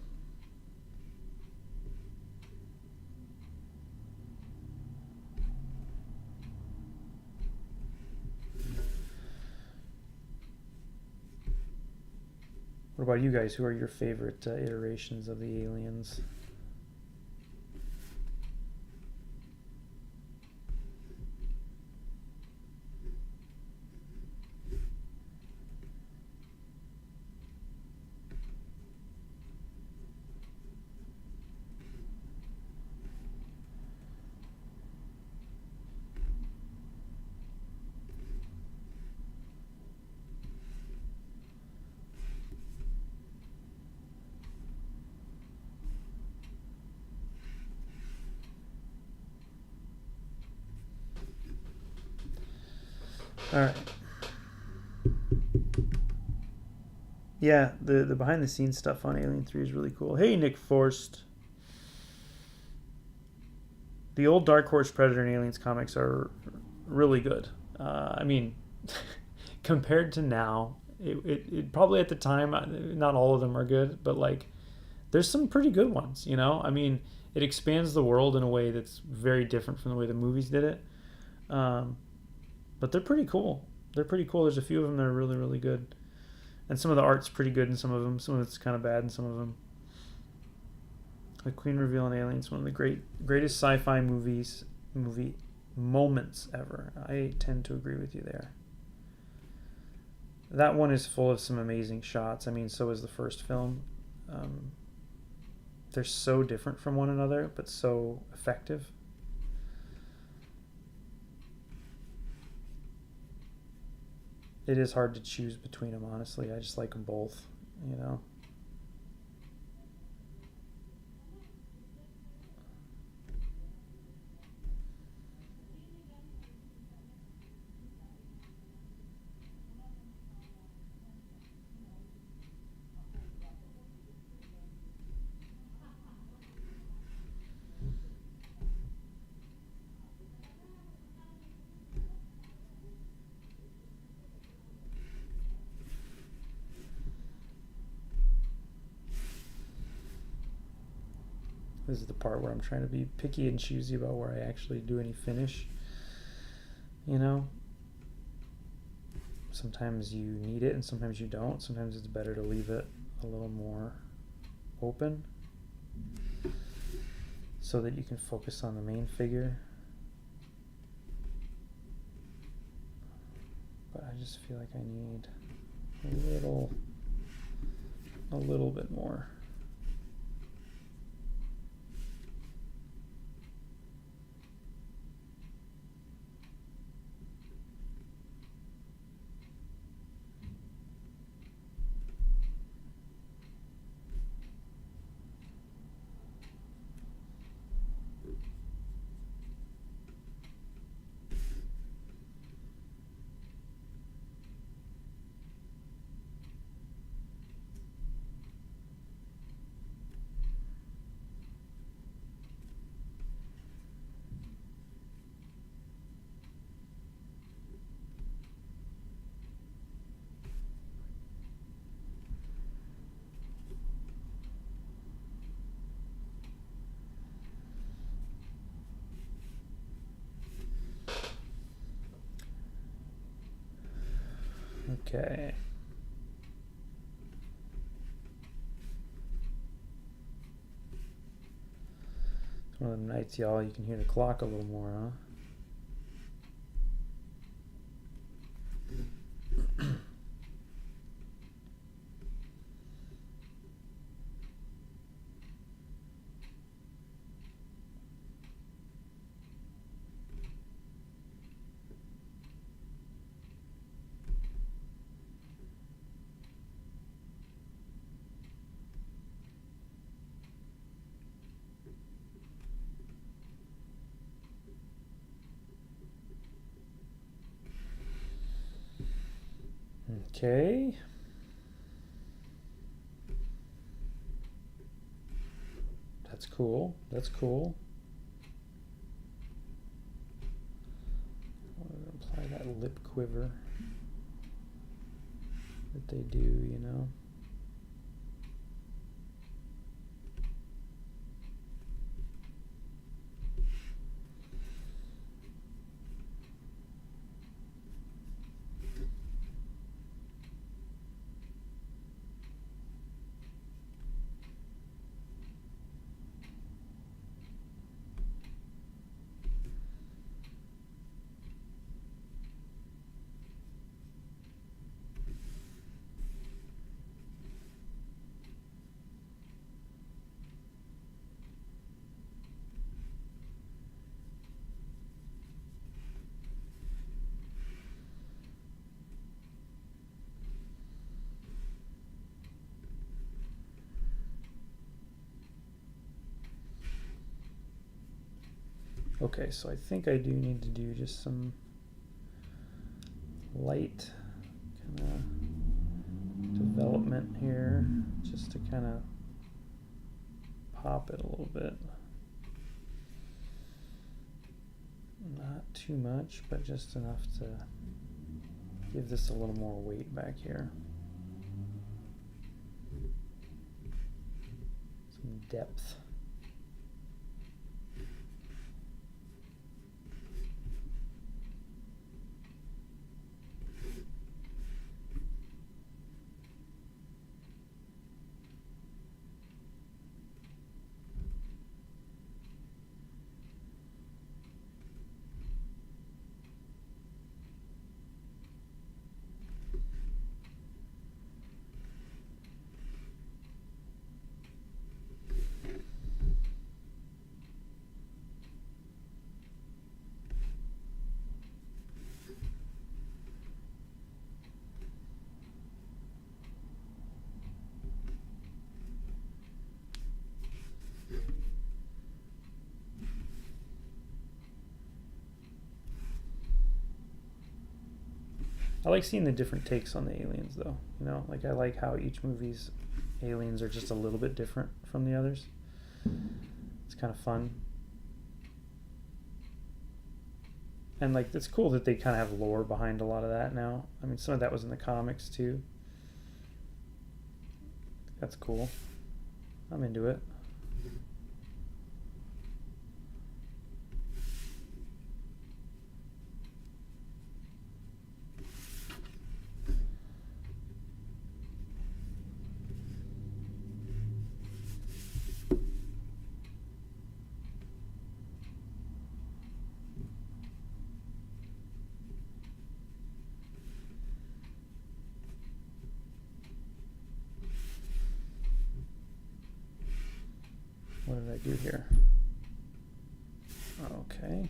A: What about you guys? Who are your favorite iterations of the aliens? All right. Yeah, the behind the scenes stuff on Alien 3 is really cool. Hey, Nick Forst. The old Dark Horse Predator and Aliens comics are really good. I mean, compared to now, it probably at the time, not all of them are good, but like there's some pretty good ones, you know? I mean, it expands the world in a way that's very different from the way the movies did it. Um, but they're pretty cool. They're pretty cool. There's a few of them that are really, really good. And some of the art's pretty good in some of them. Some of it's kind of bad in some of them. The Queen reveal in Aliens, one of the greatest sci-fi movie moments ever. I tend to agree with you there. That one is full of some amazing shots. I mean, so is the first film. They're so different from one another, but so effective. It is hard to choose between them, honestly. I just like them both, you know. This is the part where I'm trying to be picky and choosy about where I actually do any finish. You know? Sometimes you need it and sometimes you don't. Sometimes it's better to leave it a little more open so that you can focus on the main figure. But I just feel like I need a little bit more. Okay. It's one of them nights, y'all, you can hear the clock a little more, huh? Okay. That's cool. That's cool. I want to apply that lip quiver that they do, you know. Okay, so I think I do need to do just some light kind of development development here, just to kind of pop it a little bit. Not too much, but just enough to give this a little more weight back here. Some depth. I like seeing the different takes on the aliens, though. You know, like I like how each movie's aliens are just a little bit different from the others. It's kind of fun. And like it's cool that they kind of have lore behind a lot of that now. I mean, some of that was in the comics too. That's cool. I'm into it. What did I do here? Okay.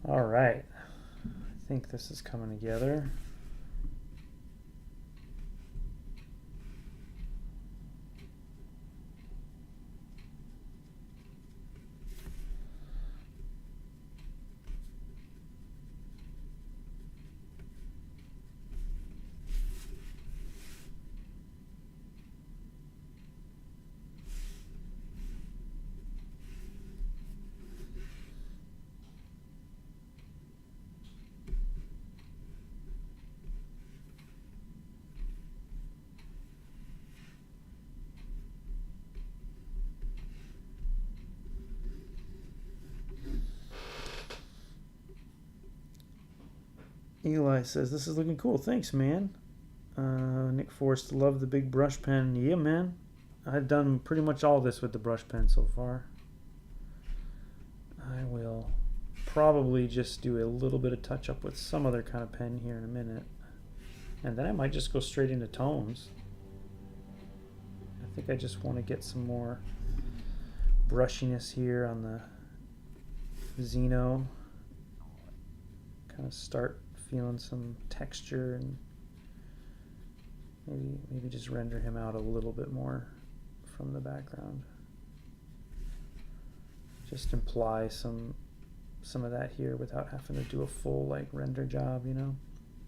A: All right. I think this is coming together. Eli says, this is looking cool. Thanks, man. Nick Forrest, love the big brush pen. Yeah, man. I've done pretty much all this with the brush pen so far. I will probably just do a little bit of touch up with some other kind of pen here in a minute. And then I might just go straight into tones. I think I just want to get some more brushiness here on the Xeno. Kind of start feeling some texture and maybe just render him out a little bit more from the background. Just imply some of that here without having to do a full like render job, you know?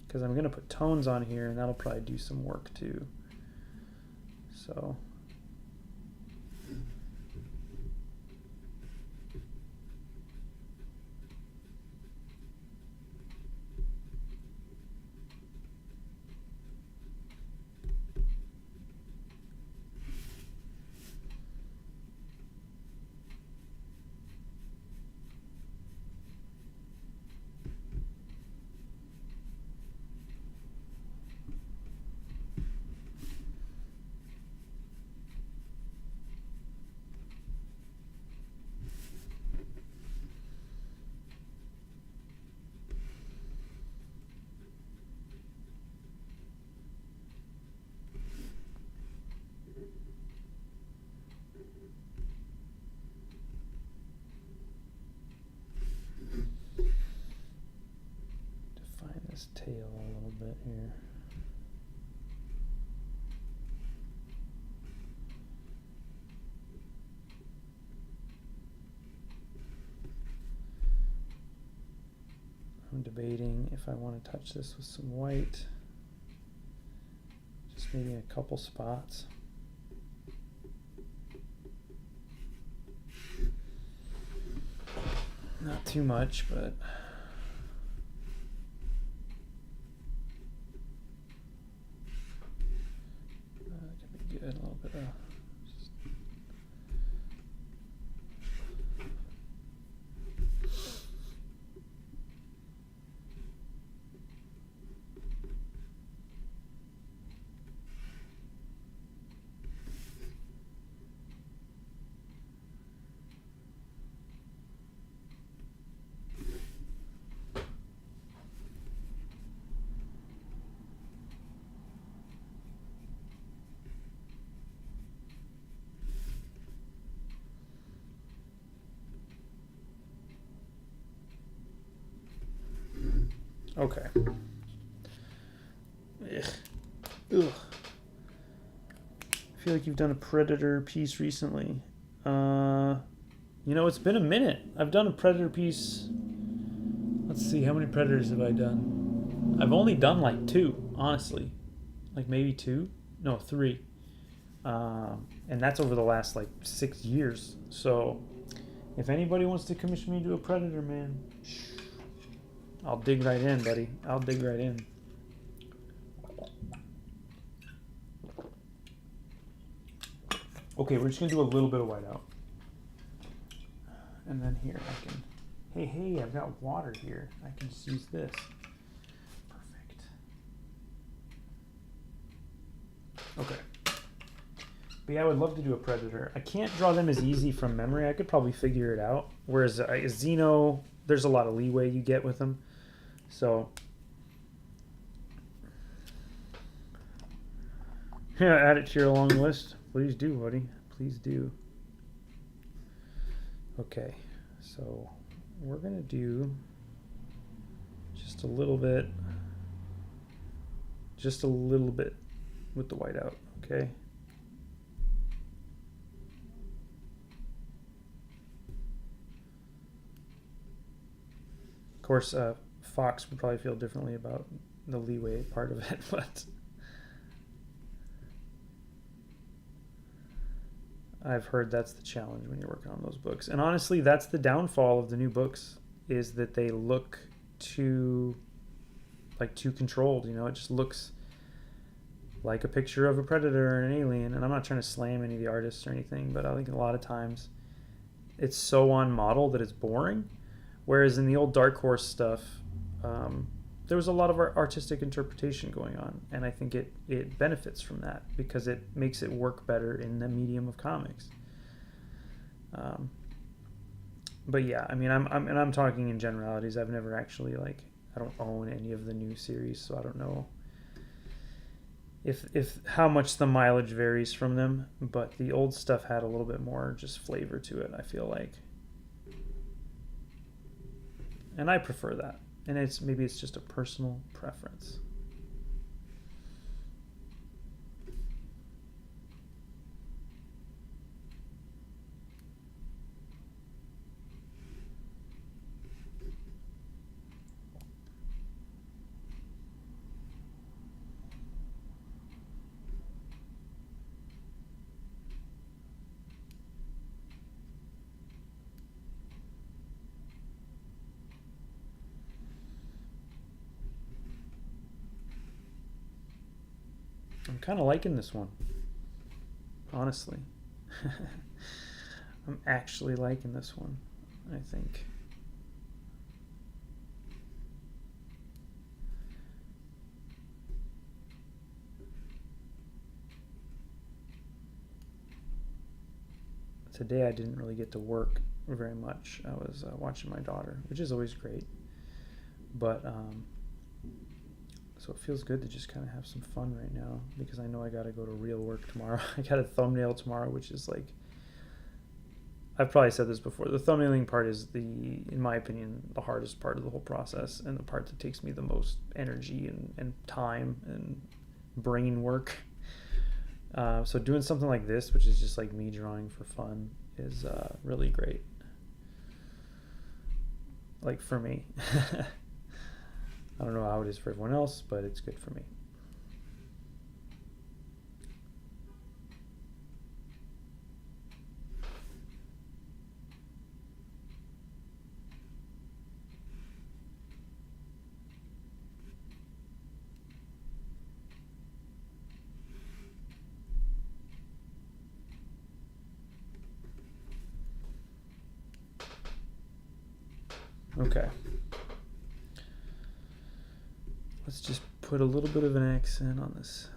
A: Because I'm gonna put tones on here and that'll probably do some work too. So tail a little bit here. I'm debating if I want to touch this with some white. Just maybe in a couple spots. Not too much, but that could be good. A little bit of okay. Ugh. Ugh. I feel like you've done a Predator piece recently. You know, it's been a minute. I've done a Predator piece. Let's see, how many Predators have I done? I've only done like 2, honestly. Like maybe 2? No, 3. And that's over the last like 6 years. So if anybody wants to commission me to do a Predator, man, I'll dig right in, buddy. I'll dig right in. Okay, we're just gonna do a little bit of whiteout. And then here I can, hey, I've got water here. I can just use this. Perfect. Okay. But yeah, I would love to do a Predator. I can't draw them as easy from memory. I could probably figure it out. Whereas a Xeno, there's a lot of leeway you get with them. So, yeah, add it to your long list. Please do, buddy. Please do. Okay, so we're gonna do just a little bit with the whiteout, okay? Of course, Fox would probably feel differently about the leeway part of it, but I've heard that's the challenge when you're working on those books. And honestly, that's the downfall of the new books, is that they look too controlled. You know, it just looks like a picture of a predator or an alien. And I'm not trying to slam any of the artists or anything, but I think a lot of times it's so on model that it's boring. Whereas in the old Dark Horse stuff, there was a lot of artistic interpretation going on, and I think it benefits from that because it makes it work better in the medium of comics. But yeah, I mean, I'm talking in generalities. I've never actually I don't own any of the new series, so I don't know if how much the mileage varies from them. But the old stuff had a little bit more just flavor to it, I feel like, and I prefer that. And maybe it's just a personal preference. I'm kind of liking this one, honestly. I'm actually liking this one, I think. Today I didn't really get to work very much. I was watching my daughter, which is always great. But so it feels good to just kind of have some fun right now, because I know I got to go to real work tomorrow. I got a thumbnail tomorrow, which is like, I've probably said this before, the thumbnailing part is in my opinion, the hardest part of the whole process, and the part that takes me the most energy and time and brain work. So doing something like this, which is just like me drawing for fun, is really great. Like for me. I don't know how it is for everyone else, but it's good for me. Okay. Let's just put a little bit of an accent on this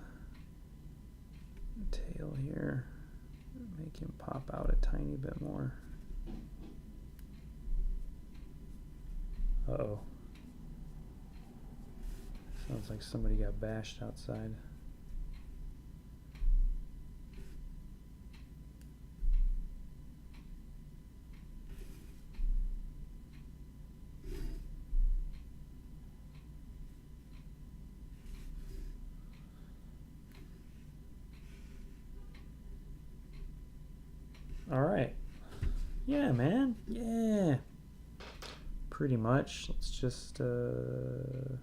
A: tail here. Make him pop out a tiny bit more. Uh-oh. Sounds like somebody got bashed outside. All right. Yeah, man. Yeah. Pretty much. Let's just a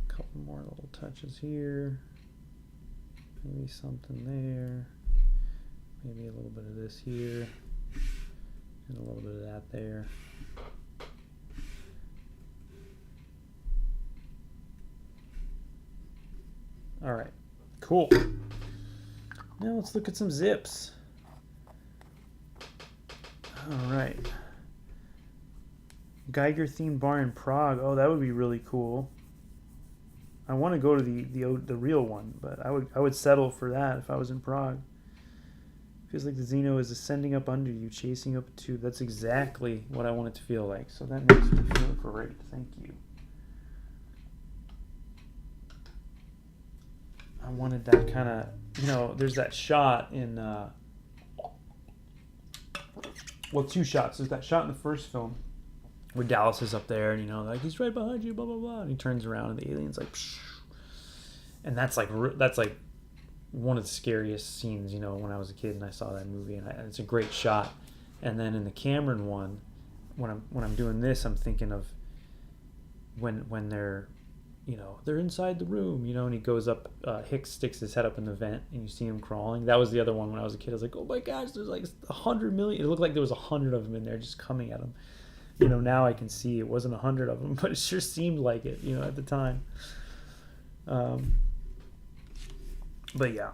A: couple more little touches here. Maybe something there. Maybe a little bit of this here. And a little bit of that there. All right. Cool. Now let's look at some zips. All right. Geiger themed bar in Prague. Oh, that would be really cool. I want to go to the real one, but I would settle for that if I was in Prague. Feels like the Xeno is ascending up under you, chasing up a tube. That's exactly what I want it to feel like. So that makes me feel great. Thank you. I wanted that kind of, you know, there's that shot in, well, two shots. There's that shot in the first film where Dallas is up there and, you know, like, he's right behind you, blah, blah, blah. And he turns around and the alien's like, psh. And that's like one of the scariest scenes, you know, when I was a kid and I saw that movie. And it's a great shot. And then in the Cameron one, when I'm doing this, I'm thinking of when they're, you know, they're inside the room, you know, and he goes up, Hicks sticks his head up in the vent and you see him crawling. That was the other one when I was a kid. I was like, oh my gosh, there's like 100 million. It looked like there was 100 of them in there just coming at him. You know, now I can see it wasn't 100 of them, but it sure seemed like it, you know, at the time. But yeah.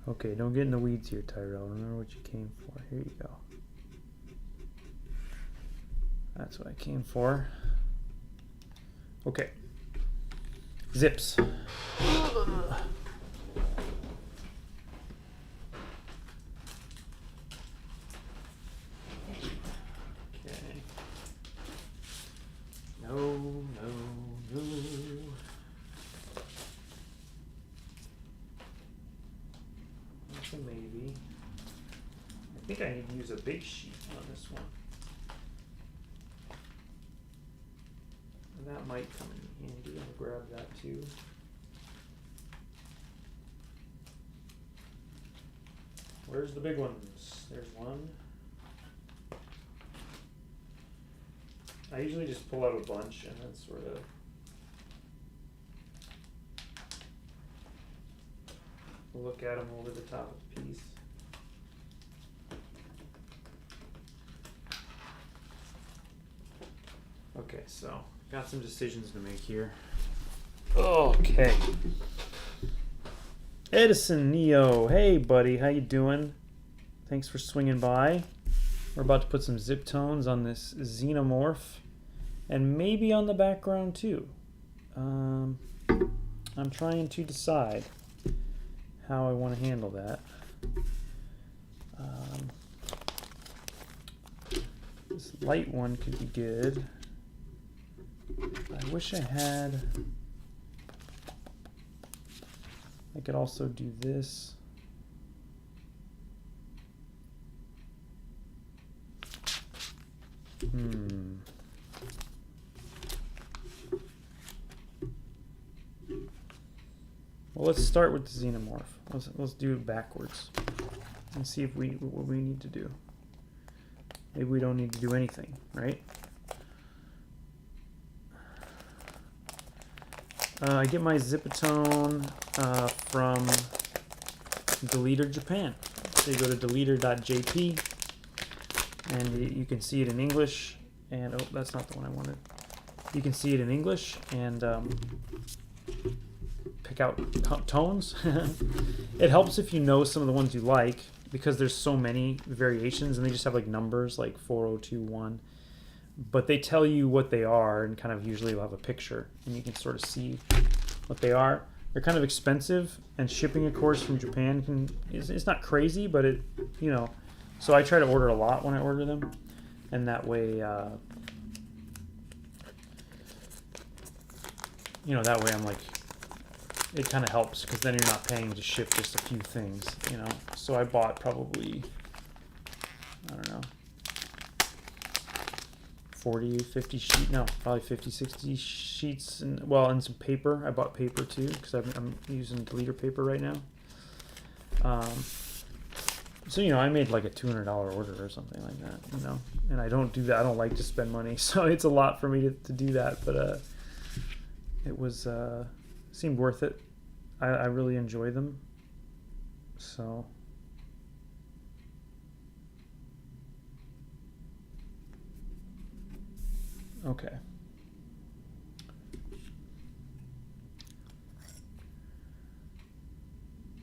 A: Okay, don't get in the weeds here, Tyrell. Remember what you came for. Here you go. That's what I came for. Okay. Zips. Okay. No. That's a maybe. I think I need to use a big sheet on this one. And that might come in handy. I'll grab that too. Where's the big ones? There's one. I usually just pull out a bunch and then sort of look at them over the top of the piece. Okay, so got some decisions to make here. Okay. Edison Neo, hey buddy, how you doing? Thanks for swinging by. We're about to put some zip tones on this Xenomorph, and maybe on the background too. I'm trying to decide how I want to handle that. This light one could be good. I wish I had. I could also do this. Well, let's start with the Xenomorph. Let's do it backwards and see if what we need to do. Maybe we don't need to do anything, right? I get my Zipatone from Deleter Japan. So you go to deleter.jp and you can see it in English. And oh, that's not the one I wanted. You can see it in English and pick out tones. It helps if you know some of the ones you like, because there's so many variations and they just have like numbers like 4021. But they tell you what they are and kind of usually will have a picture and you can sort of see what they are. They're kind of expensive, and shipping, of course, from Japan it's not crazy, but it, you know, so I try to order a lot when I order them, and that way, you know, that way I'm like, it kind of helps, because then you're not paying to ship just a few things, you know. So I bought probably, I don't know, 40, 50 sheets, no, probably 50, 60 sheets, and well, and some paper. I bought paper too, because I'm using Deleter paper right now. So, you know, I made like a $200 order or something like that, you know, and I don't do that. I don't like to spend money, so it's a lot for me to do that, but it was, seemed worth it. I really enjoy them, so. Okay.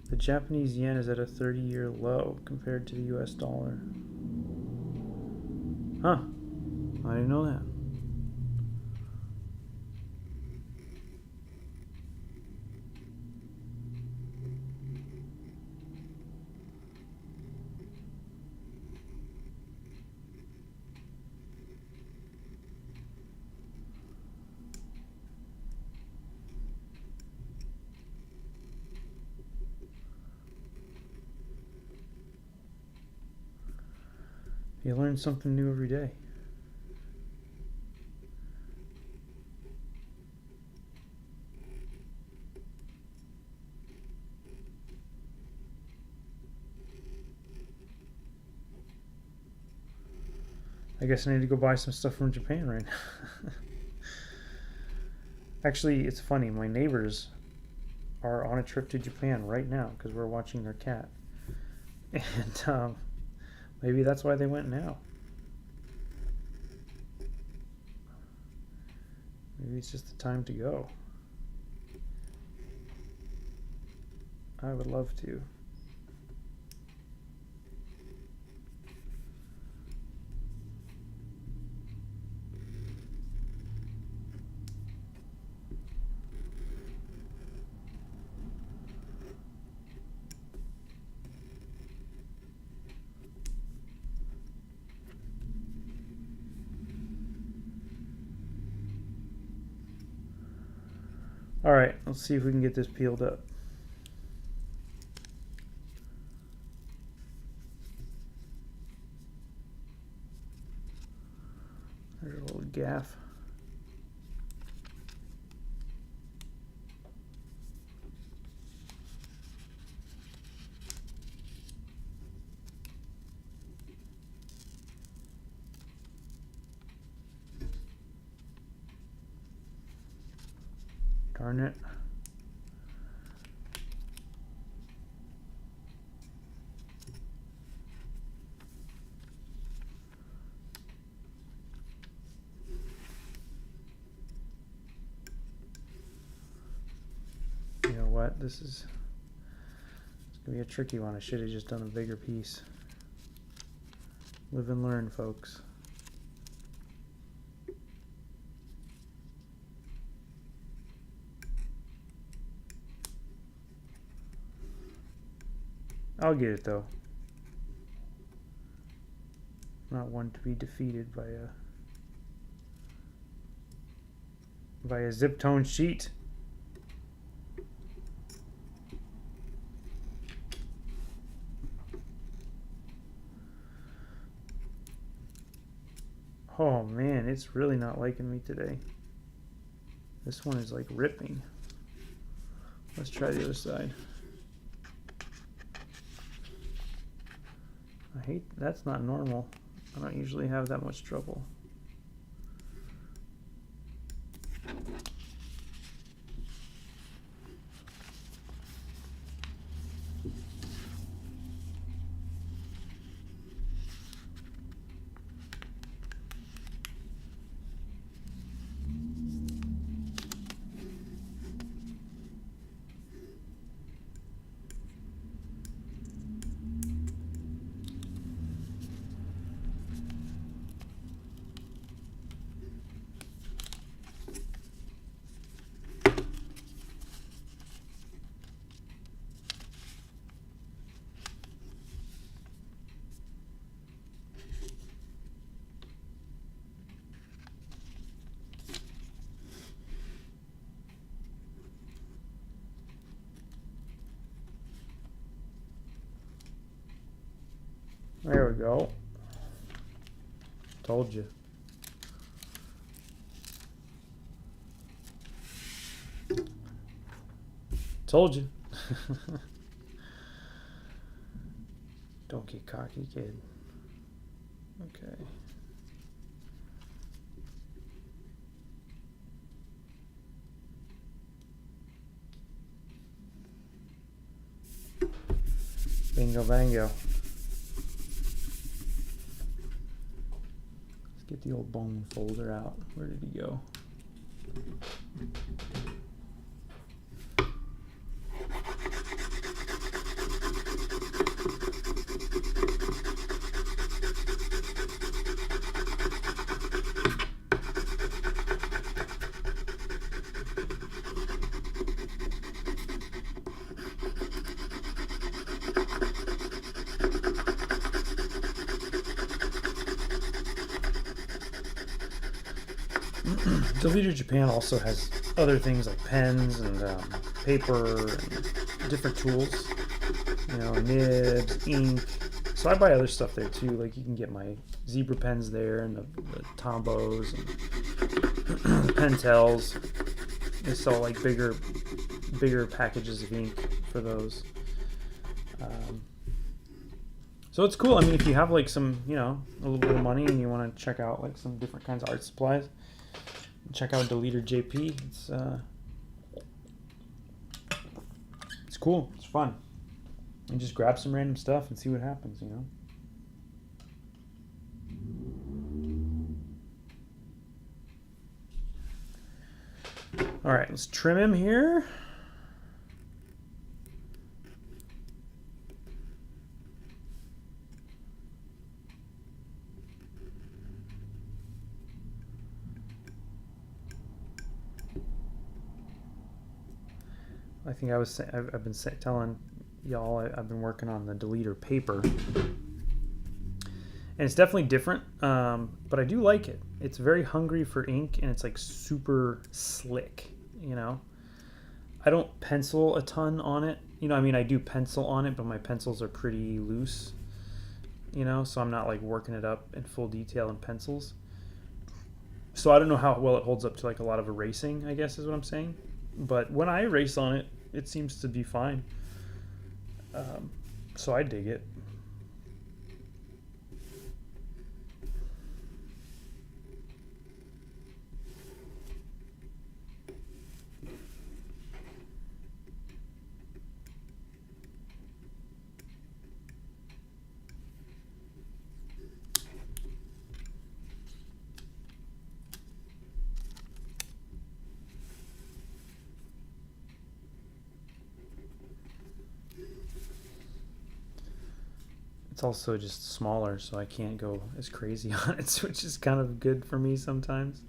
A: The Japanese yen is at a 30-year low compared to the US dollar. Huh. I didn't know that. You learn something new every day. I guess I need to go buy some stuff from Japan right now. Actually, it's funny. My neighbors are on a trip to Japan right now because we're watching their cat. And maybe that's why they went now. Maybe it's just the time to go. I would love to. All right, let's see if we can get this peeled up. There's a little gaff. Darn it. You know what? This is gonna be a tricky one. I should have just done a bigger piece. Live and learn, folks. I'll get it though. Not one to be defeated by a zip tone sheet. Oh man, it's really not liking me today. This one is like ripping. Let's try the other side. I hate, that's not normal. I don't usually have that much trouble. There we go. Told you. Told you. Don't get cocky, kid. Okay. Bingo bango. Let's get the old bone folder out. Where did he go? Deleter Japan also has other things like pens and paper and different tools, you know, nibs, ink. So I buy other stuff there too. Like you can get my zebra pens there and the Tombos and the Pentels. They sell like bigger packages of ink for those. So it's cool. I mean, if you have like some, you know, a little bit of money and you want to check out like some different kinds of art supplies, check out Deleter JP. It's cool. It's fun. And just grab some random stuff and see what happens, you know. All right, let's trim him here. I think I've been telling y'all I've been working on the Deleter paper, and it's definitely different, but I do like it. It's very hungry for ink, and it's like super slick, you know. I don't pencil a ton on it, you know. I mean, I do pencil on it, but my pencils are pretty loose, you know, so I'm not like working it up in full detail in pencils. So I don't know how well it holds up to like a lot of erasing, I guess is what I'm saying. But when I erase on it, it seems to be fine. So I dig it. It's also just smaller, so I can't go as crazy on it, which is kind of good for me sometimes.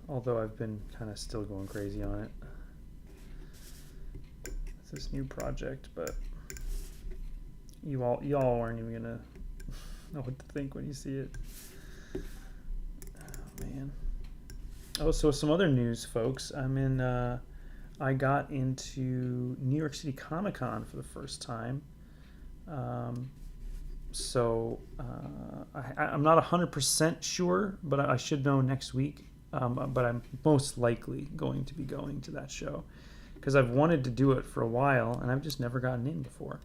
A: Although I've been kind of still going crazy on it. It's this new project, but y'all aren't even gonna know what to think when you see it. Oh man. Oh, so some other news, folks. I got into New York City Comic Con for the first time. I'm not 100% sure, but I should know next week but I'm most likely going to be going to that show because I've wanted to do it for a while and I've just never gotten in before.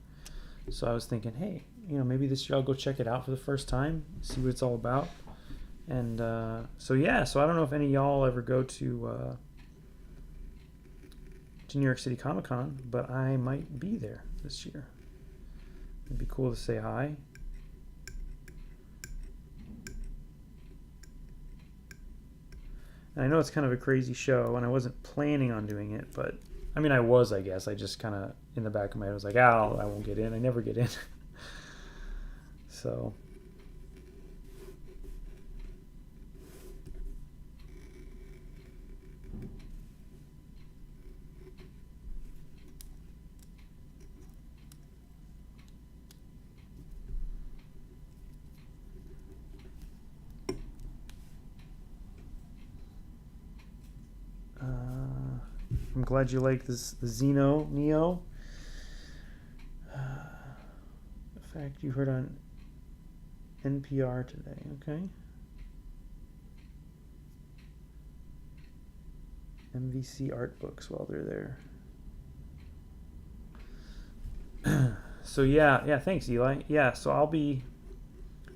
A: So I was thinking, hey, maybe this year I'll go check it out for the first time, see what it's all about. And so I don't know if any of y'all ever go to New York City Comic Con, but I might be there this year. It'd be cool to say hi. And I know it's kind of a crazy show, and I wasn't planning on doing it, but I mean, I was, I guess. I just kind of, in the back of my head, was like, I won't get in. I never get in. So. I'm glad you like this, the Neo. The fact you heard on NPR today, okay? MVC art books while they're there. So yeah, thanks Eli. Yeah, so I'll be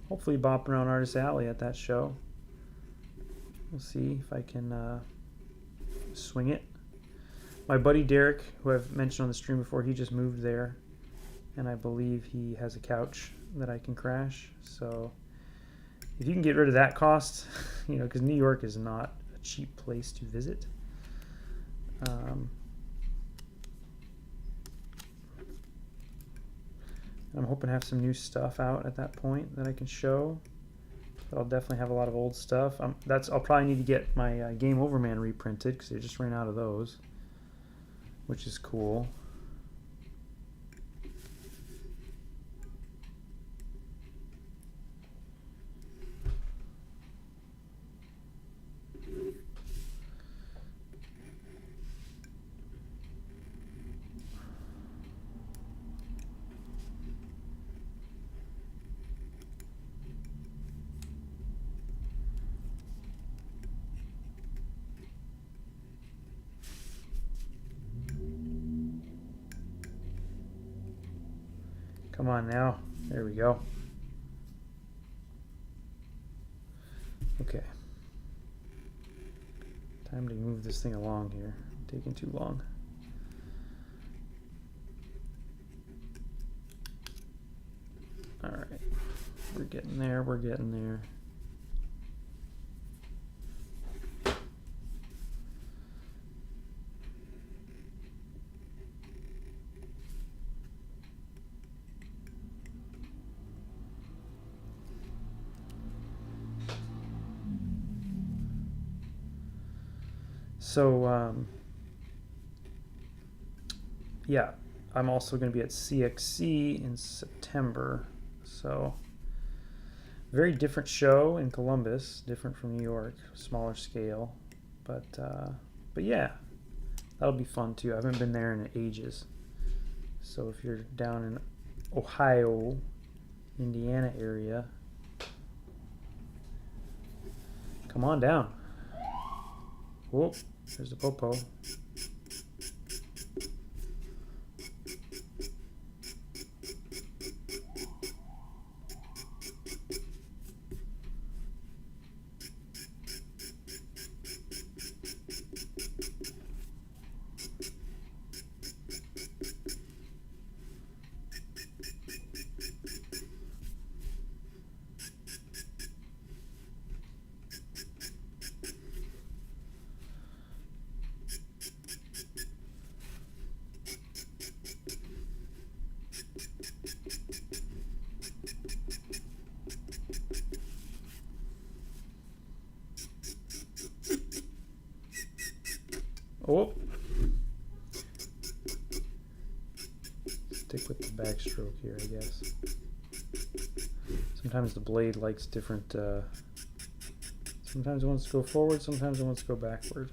A: hopefully bopping around Artist Alley at that show. We'll see if I can swing it. My buddy Derek, who I've mentioned on the stream before, he just moved there, and I believe he has a couch that I can crash. So if you can get rid of that cost, because New York is not a cheap place to visit. I'm hoping to have some new stuff out at that point that I can show. But I'll definitely have a lot of old stuff. I'll probably need to get my Game Over Man reprinted because they just ran out of those, which is cool. Come on now. There we go. Okay. Time to move this thing along here. Taking too long. All right. We're getting there. We're getting there. So, yeah, I'm also going to be at CXC in September. So, very different show in Columbus, different from New York, smaller scale. But yeah, that'll be fun too. I haven't been there in ages. So if you're down in Ohio, Indiana area, come on down. Whoop. There's the popo. Oh, stick with the backstroke here, I guess. Sometimes the blade likes different, sometimes it wants to go forward, sometimes it wants to go backward.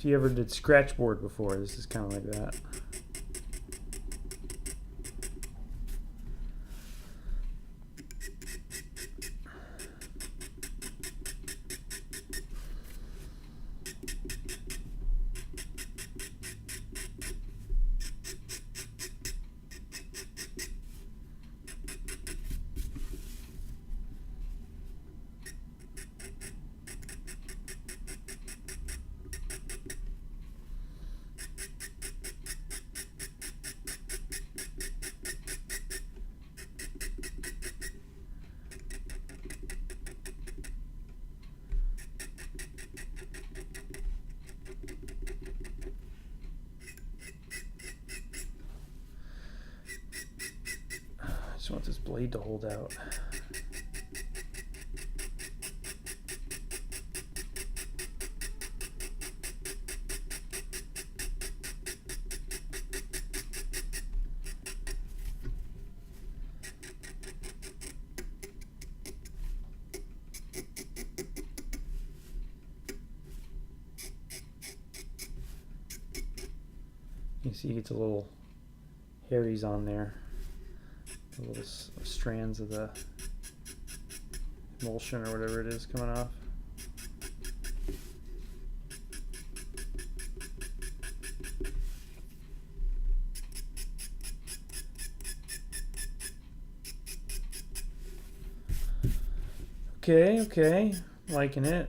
A: If you ever did scratchboard before, this is kind of like that. I just want this blade to hold out. You see it's a little hairies on there. The little strands of the emulsion or whatever it is coming off. Okay, liking it.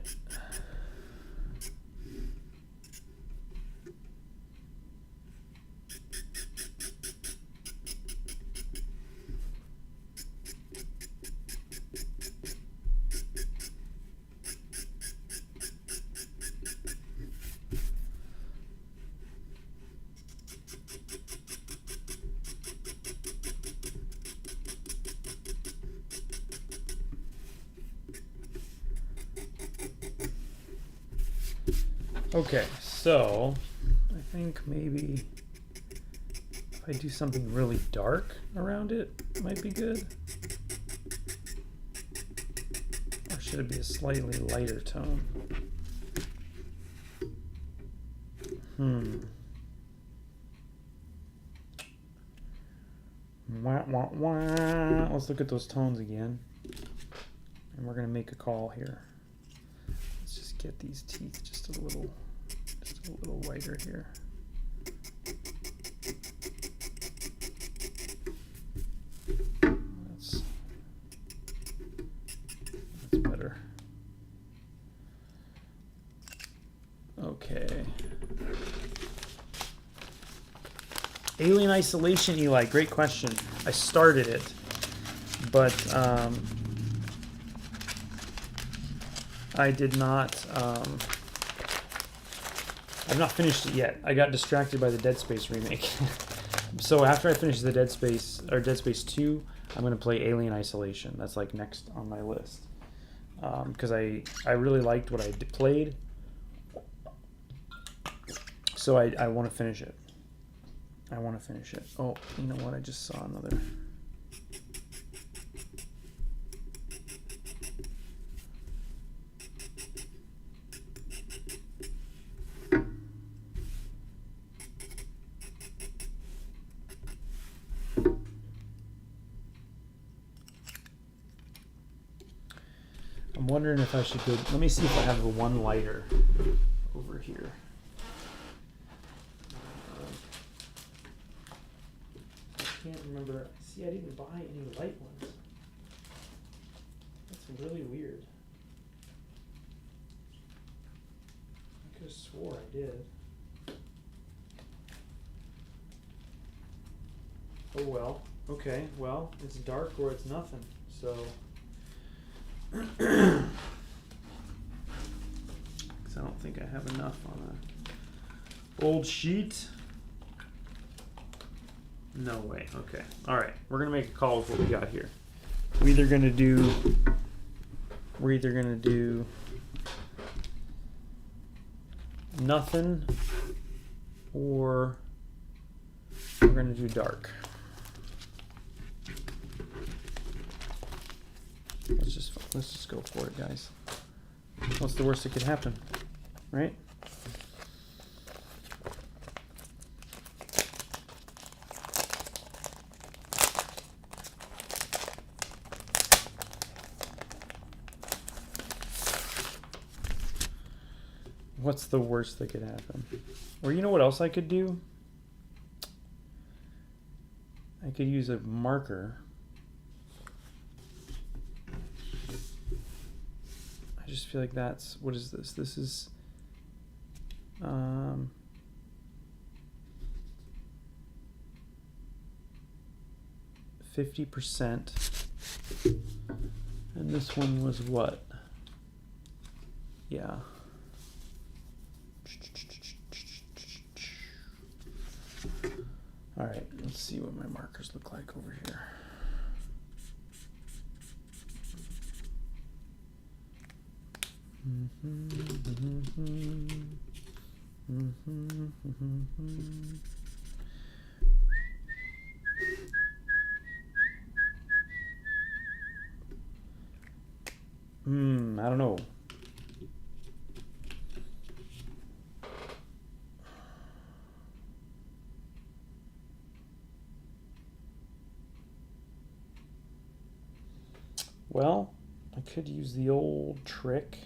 A: Okay, so I think maybe if I do something really dark around it, might be good. Or should it be a slightly lighter tone? Wah, wah, wah. Let's look at those tones again. And we're going to make a call here. Let's just get these teeth just a little whiter here. That's better. Okay. Alien Isolation, Eli, great question. I started it, but I did not. I've not finished it yet. I got distracted by the Dead Space remake. So after I finish the Dead Space 2, I'm going to play Alien Isolation. That's like next on my list. Because I really liked what I played. So I want to finish it. Oh, you know what? I just saw another. I'm wondering if I should go. Let me see if I have the one lighter over here. I can't remember. See, I didn't buy any light ones. That's really weird. I could have swore I did. Oh well. Okay, well, it's dark or it's nothing. So. Because I don't think I have enough on a old sheet. No way. Okay. All right. We're gonna make a call with what we got here. We're either gonna do nothing, or we're gonna do dark. Let's just go for it, guys. What's the worst that could happen, right? What's the worst that could happen? Or you know what else I could do? I could use a marker. I just feel like that's, what is this? This is 50%. And this one was what? Yeah. All right, let's see what my markers look like over here. I don't know. Well, I could use the old trick.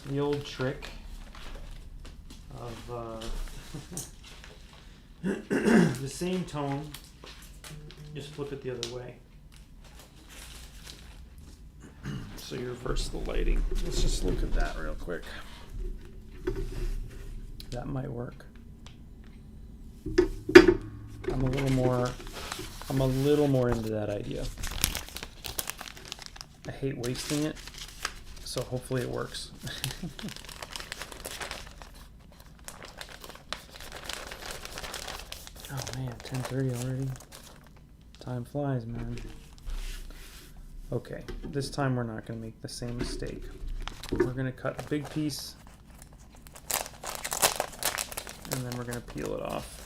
A: The old trick of the same tone, just flip it the other way. So you reverse the lighting. Let's just look at that real quick. That might work. I'm a little more into that idea. I hate wasting it, so hopefully it works. Oh man, 10:30 already. Time flies, man. Okay, this time we're not going to make the same mistake. We're going to cut a big piece, and then we're going to peel it off.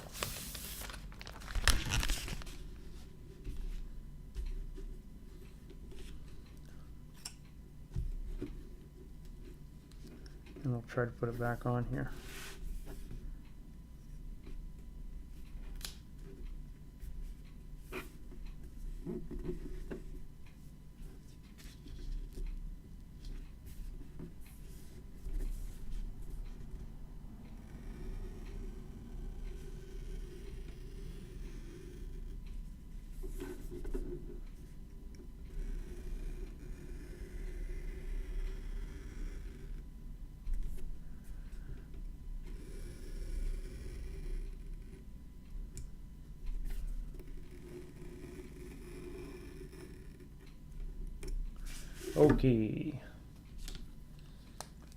A: And I'll try to put it back on here. Okay.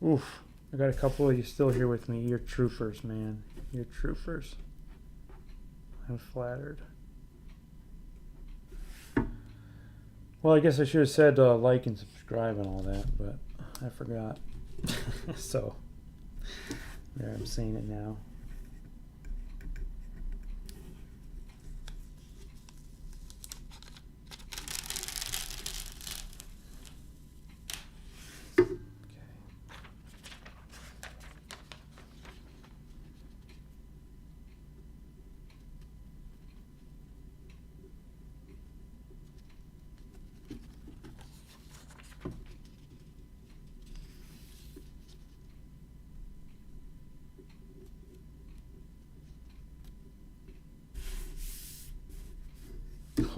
A: Oof. I got a couple of you still here with me. You're troopers, man. You're troopers. I'm flattered. Well, I guess I should have said like and subscribe and all that, but I forgot. So, there, I'm saying it now.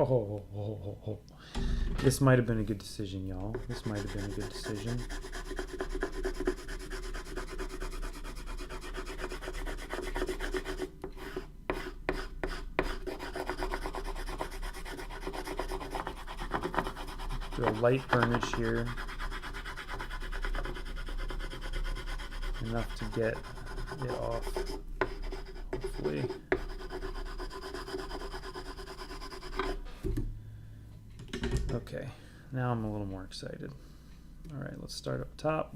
A: Oh. This might have been a good decision, y'all. This might have been a good decision. Do a light burnish here. Enough to get it off, hopefully. Okay, now I'm a little more excited. All right, let's start up top.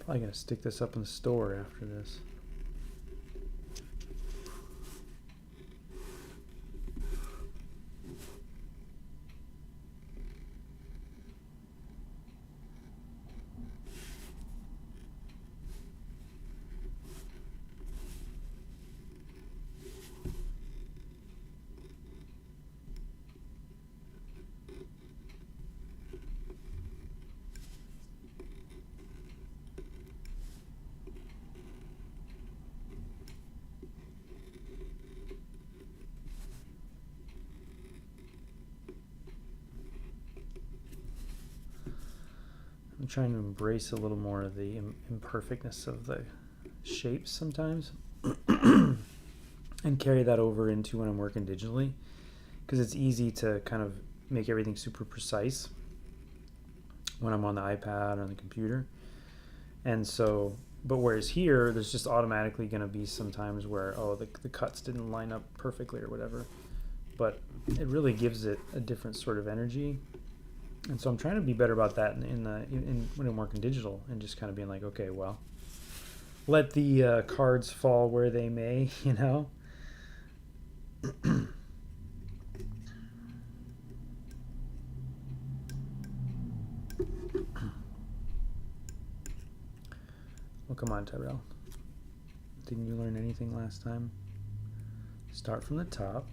A: Probably gonna stick this up in the store after this. I'm trying to embrace a little more of the imperfectness of the shapes sometimes and carry that over into when I'm working digitally, because it's easy to kind of make everything super precise when I'm on the iPad or on the computer. And so, but whereas here, there's just automatically going to be some times where, oh, the cuts didn't line up perfectly or whatever. But it really gives it a different sort of energy. And so I'm trying to be better about that when I'm working digital, and just kind of being like, okay, well, let the cards fall where they may, you know? Well, come on, Tyrell. Didn't you learn anything last time? Start from the top.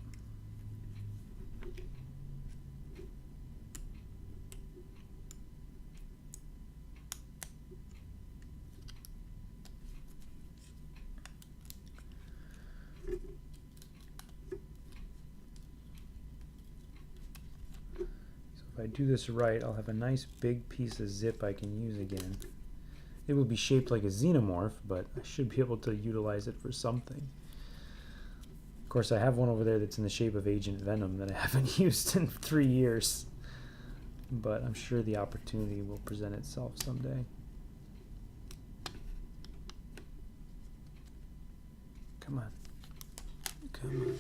A: If I do this right, I'll have a nice big piece of zip I can use again. It will be shaped like a Xenomorph, but I should be able to utilize it for something. Of course, I have one over there that's in the shape of Agent Venom that I haven't used in 3 years. But I'm sure the opportunity will present itself someday. Come on. Come on.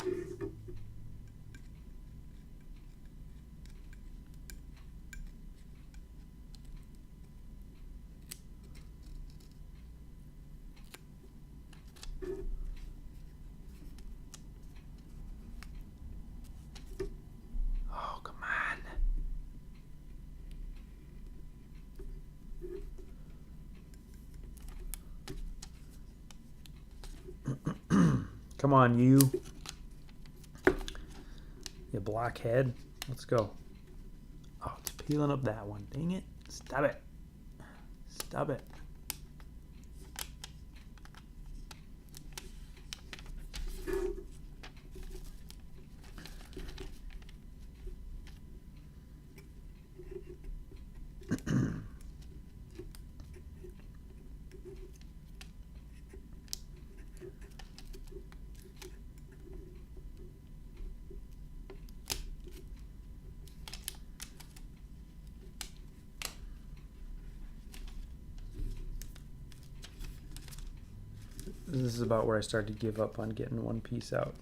A: Oh, come on. Come on, you blockhead. Let's go. Oh, it's peeling up that one. Dang it. Stop it. Stop it. This is about where I started to give up on getting one piece out.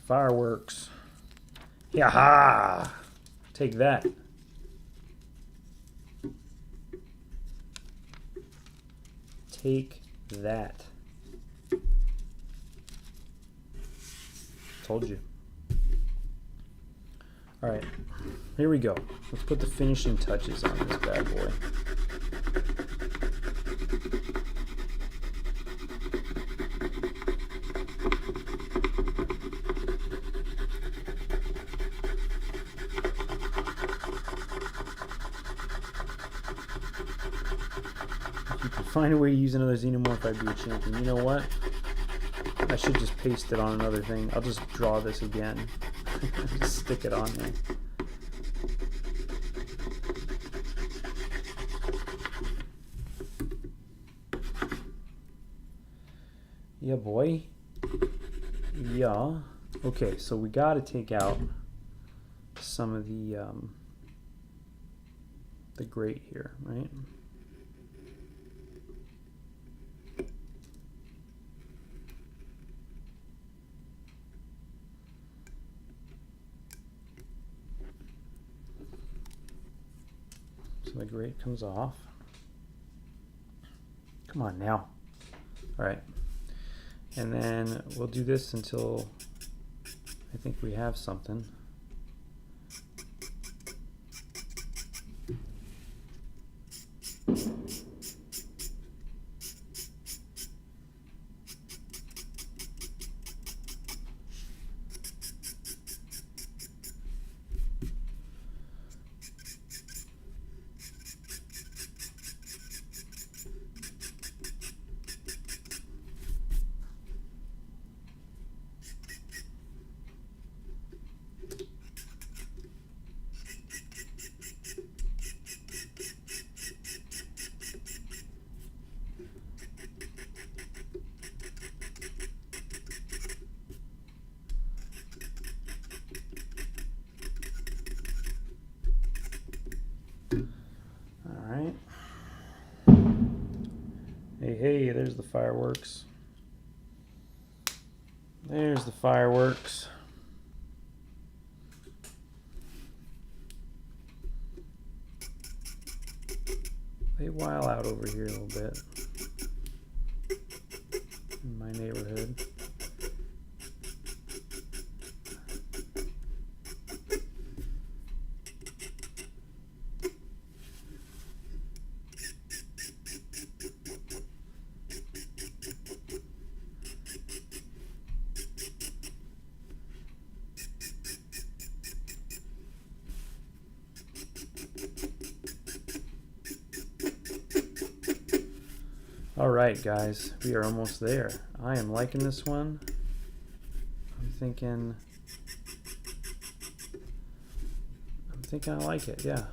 A: Fireworks. Yaha! Take that. Take that. Told you. All right, here we go. Let's put the finishing touches on this bad boy. If you can find a way to use another Xenomorph, I'd be a champion. You know what? I should just paste it on another thing. I'll just draw this again. Just stick it on there. Yeah, boy. Yeah. Okay, so we got to take out some of the grate here, right? So the grate comes off. Come on now. All right. And then we'll do this until I think we have something. Hey, there's the fireworks. There's the fireworks. They while out over here a little bit in my neighborhood. Alright guys, we are almost there. I am liking this one. I'm thinking I like it, yeah.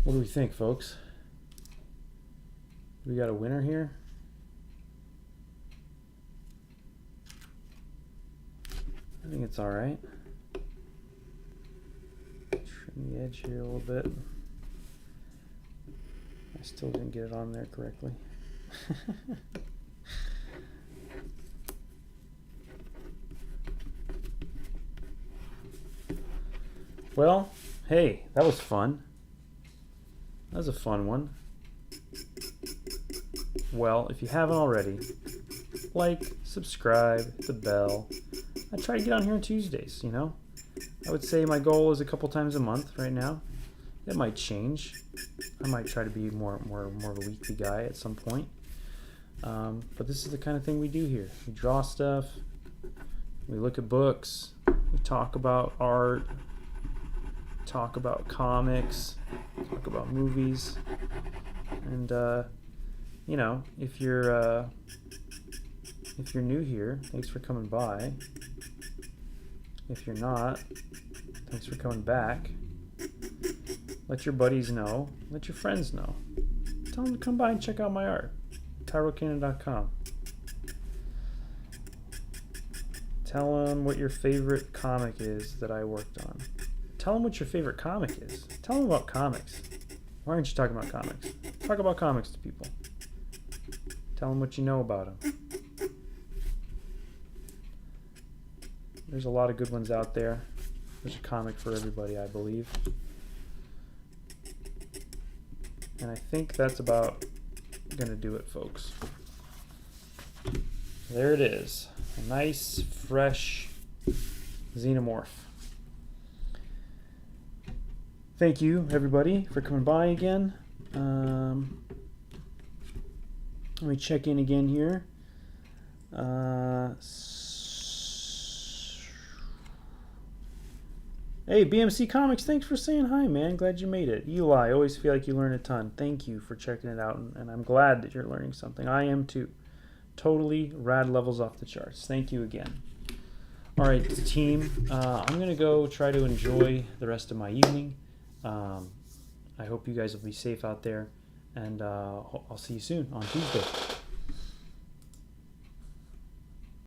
A: What do we think, folks? We got a winner here? I think it's all right. Trim the edge here a little bit. I still didn't get it on there correctly. Well, hey, that was fun. That was a fun one. Well, if you haven't already, like, subscribe, hit the bell. I try to get on here on Tuesdays, you know? I would say my goal is a couple times a month right now. It might change. I might try to be more of a weekly guy at some point. But this is the kind of thing we do here. We draw stuff. We look at books. We talk about art. Talk about comics. Talk about movies. And you know, if you're new here, thanks for coming by. If you're not, thanks for coming back. Let your buddies know. Let your friends know. Tell them to come by and check out my art. TyrellCannon.com. Tell them what your favorite comic is that I worked on. Tell them what your favorite comic is. Tell them about comics. Why aren't you talking about comics? Talk about comics to people. Tell them what you know about them. There's a lot of good ones out there. There's a comic for everybody, I believe. And I think that's about gonna do it, folks. There it is. A nice, fresh Xenomorph. Thank you, everybody, for coming by again. Let me check in again here. Hey, BMC Comics, thanks for saying hi, man. Glad you made it. Eli, always feel like you learn a ton. Thank you for checking it out, and I'm glad that you're learning something. I am too. Totally rad levels off the charts. Thank you again. All right, team. I'm going to go try to enjoy the rest of my evening. I hope you guys will be safe out there, and I'll see you soon on Tuesday.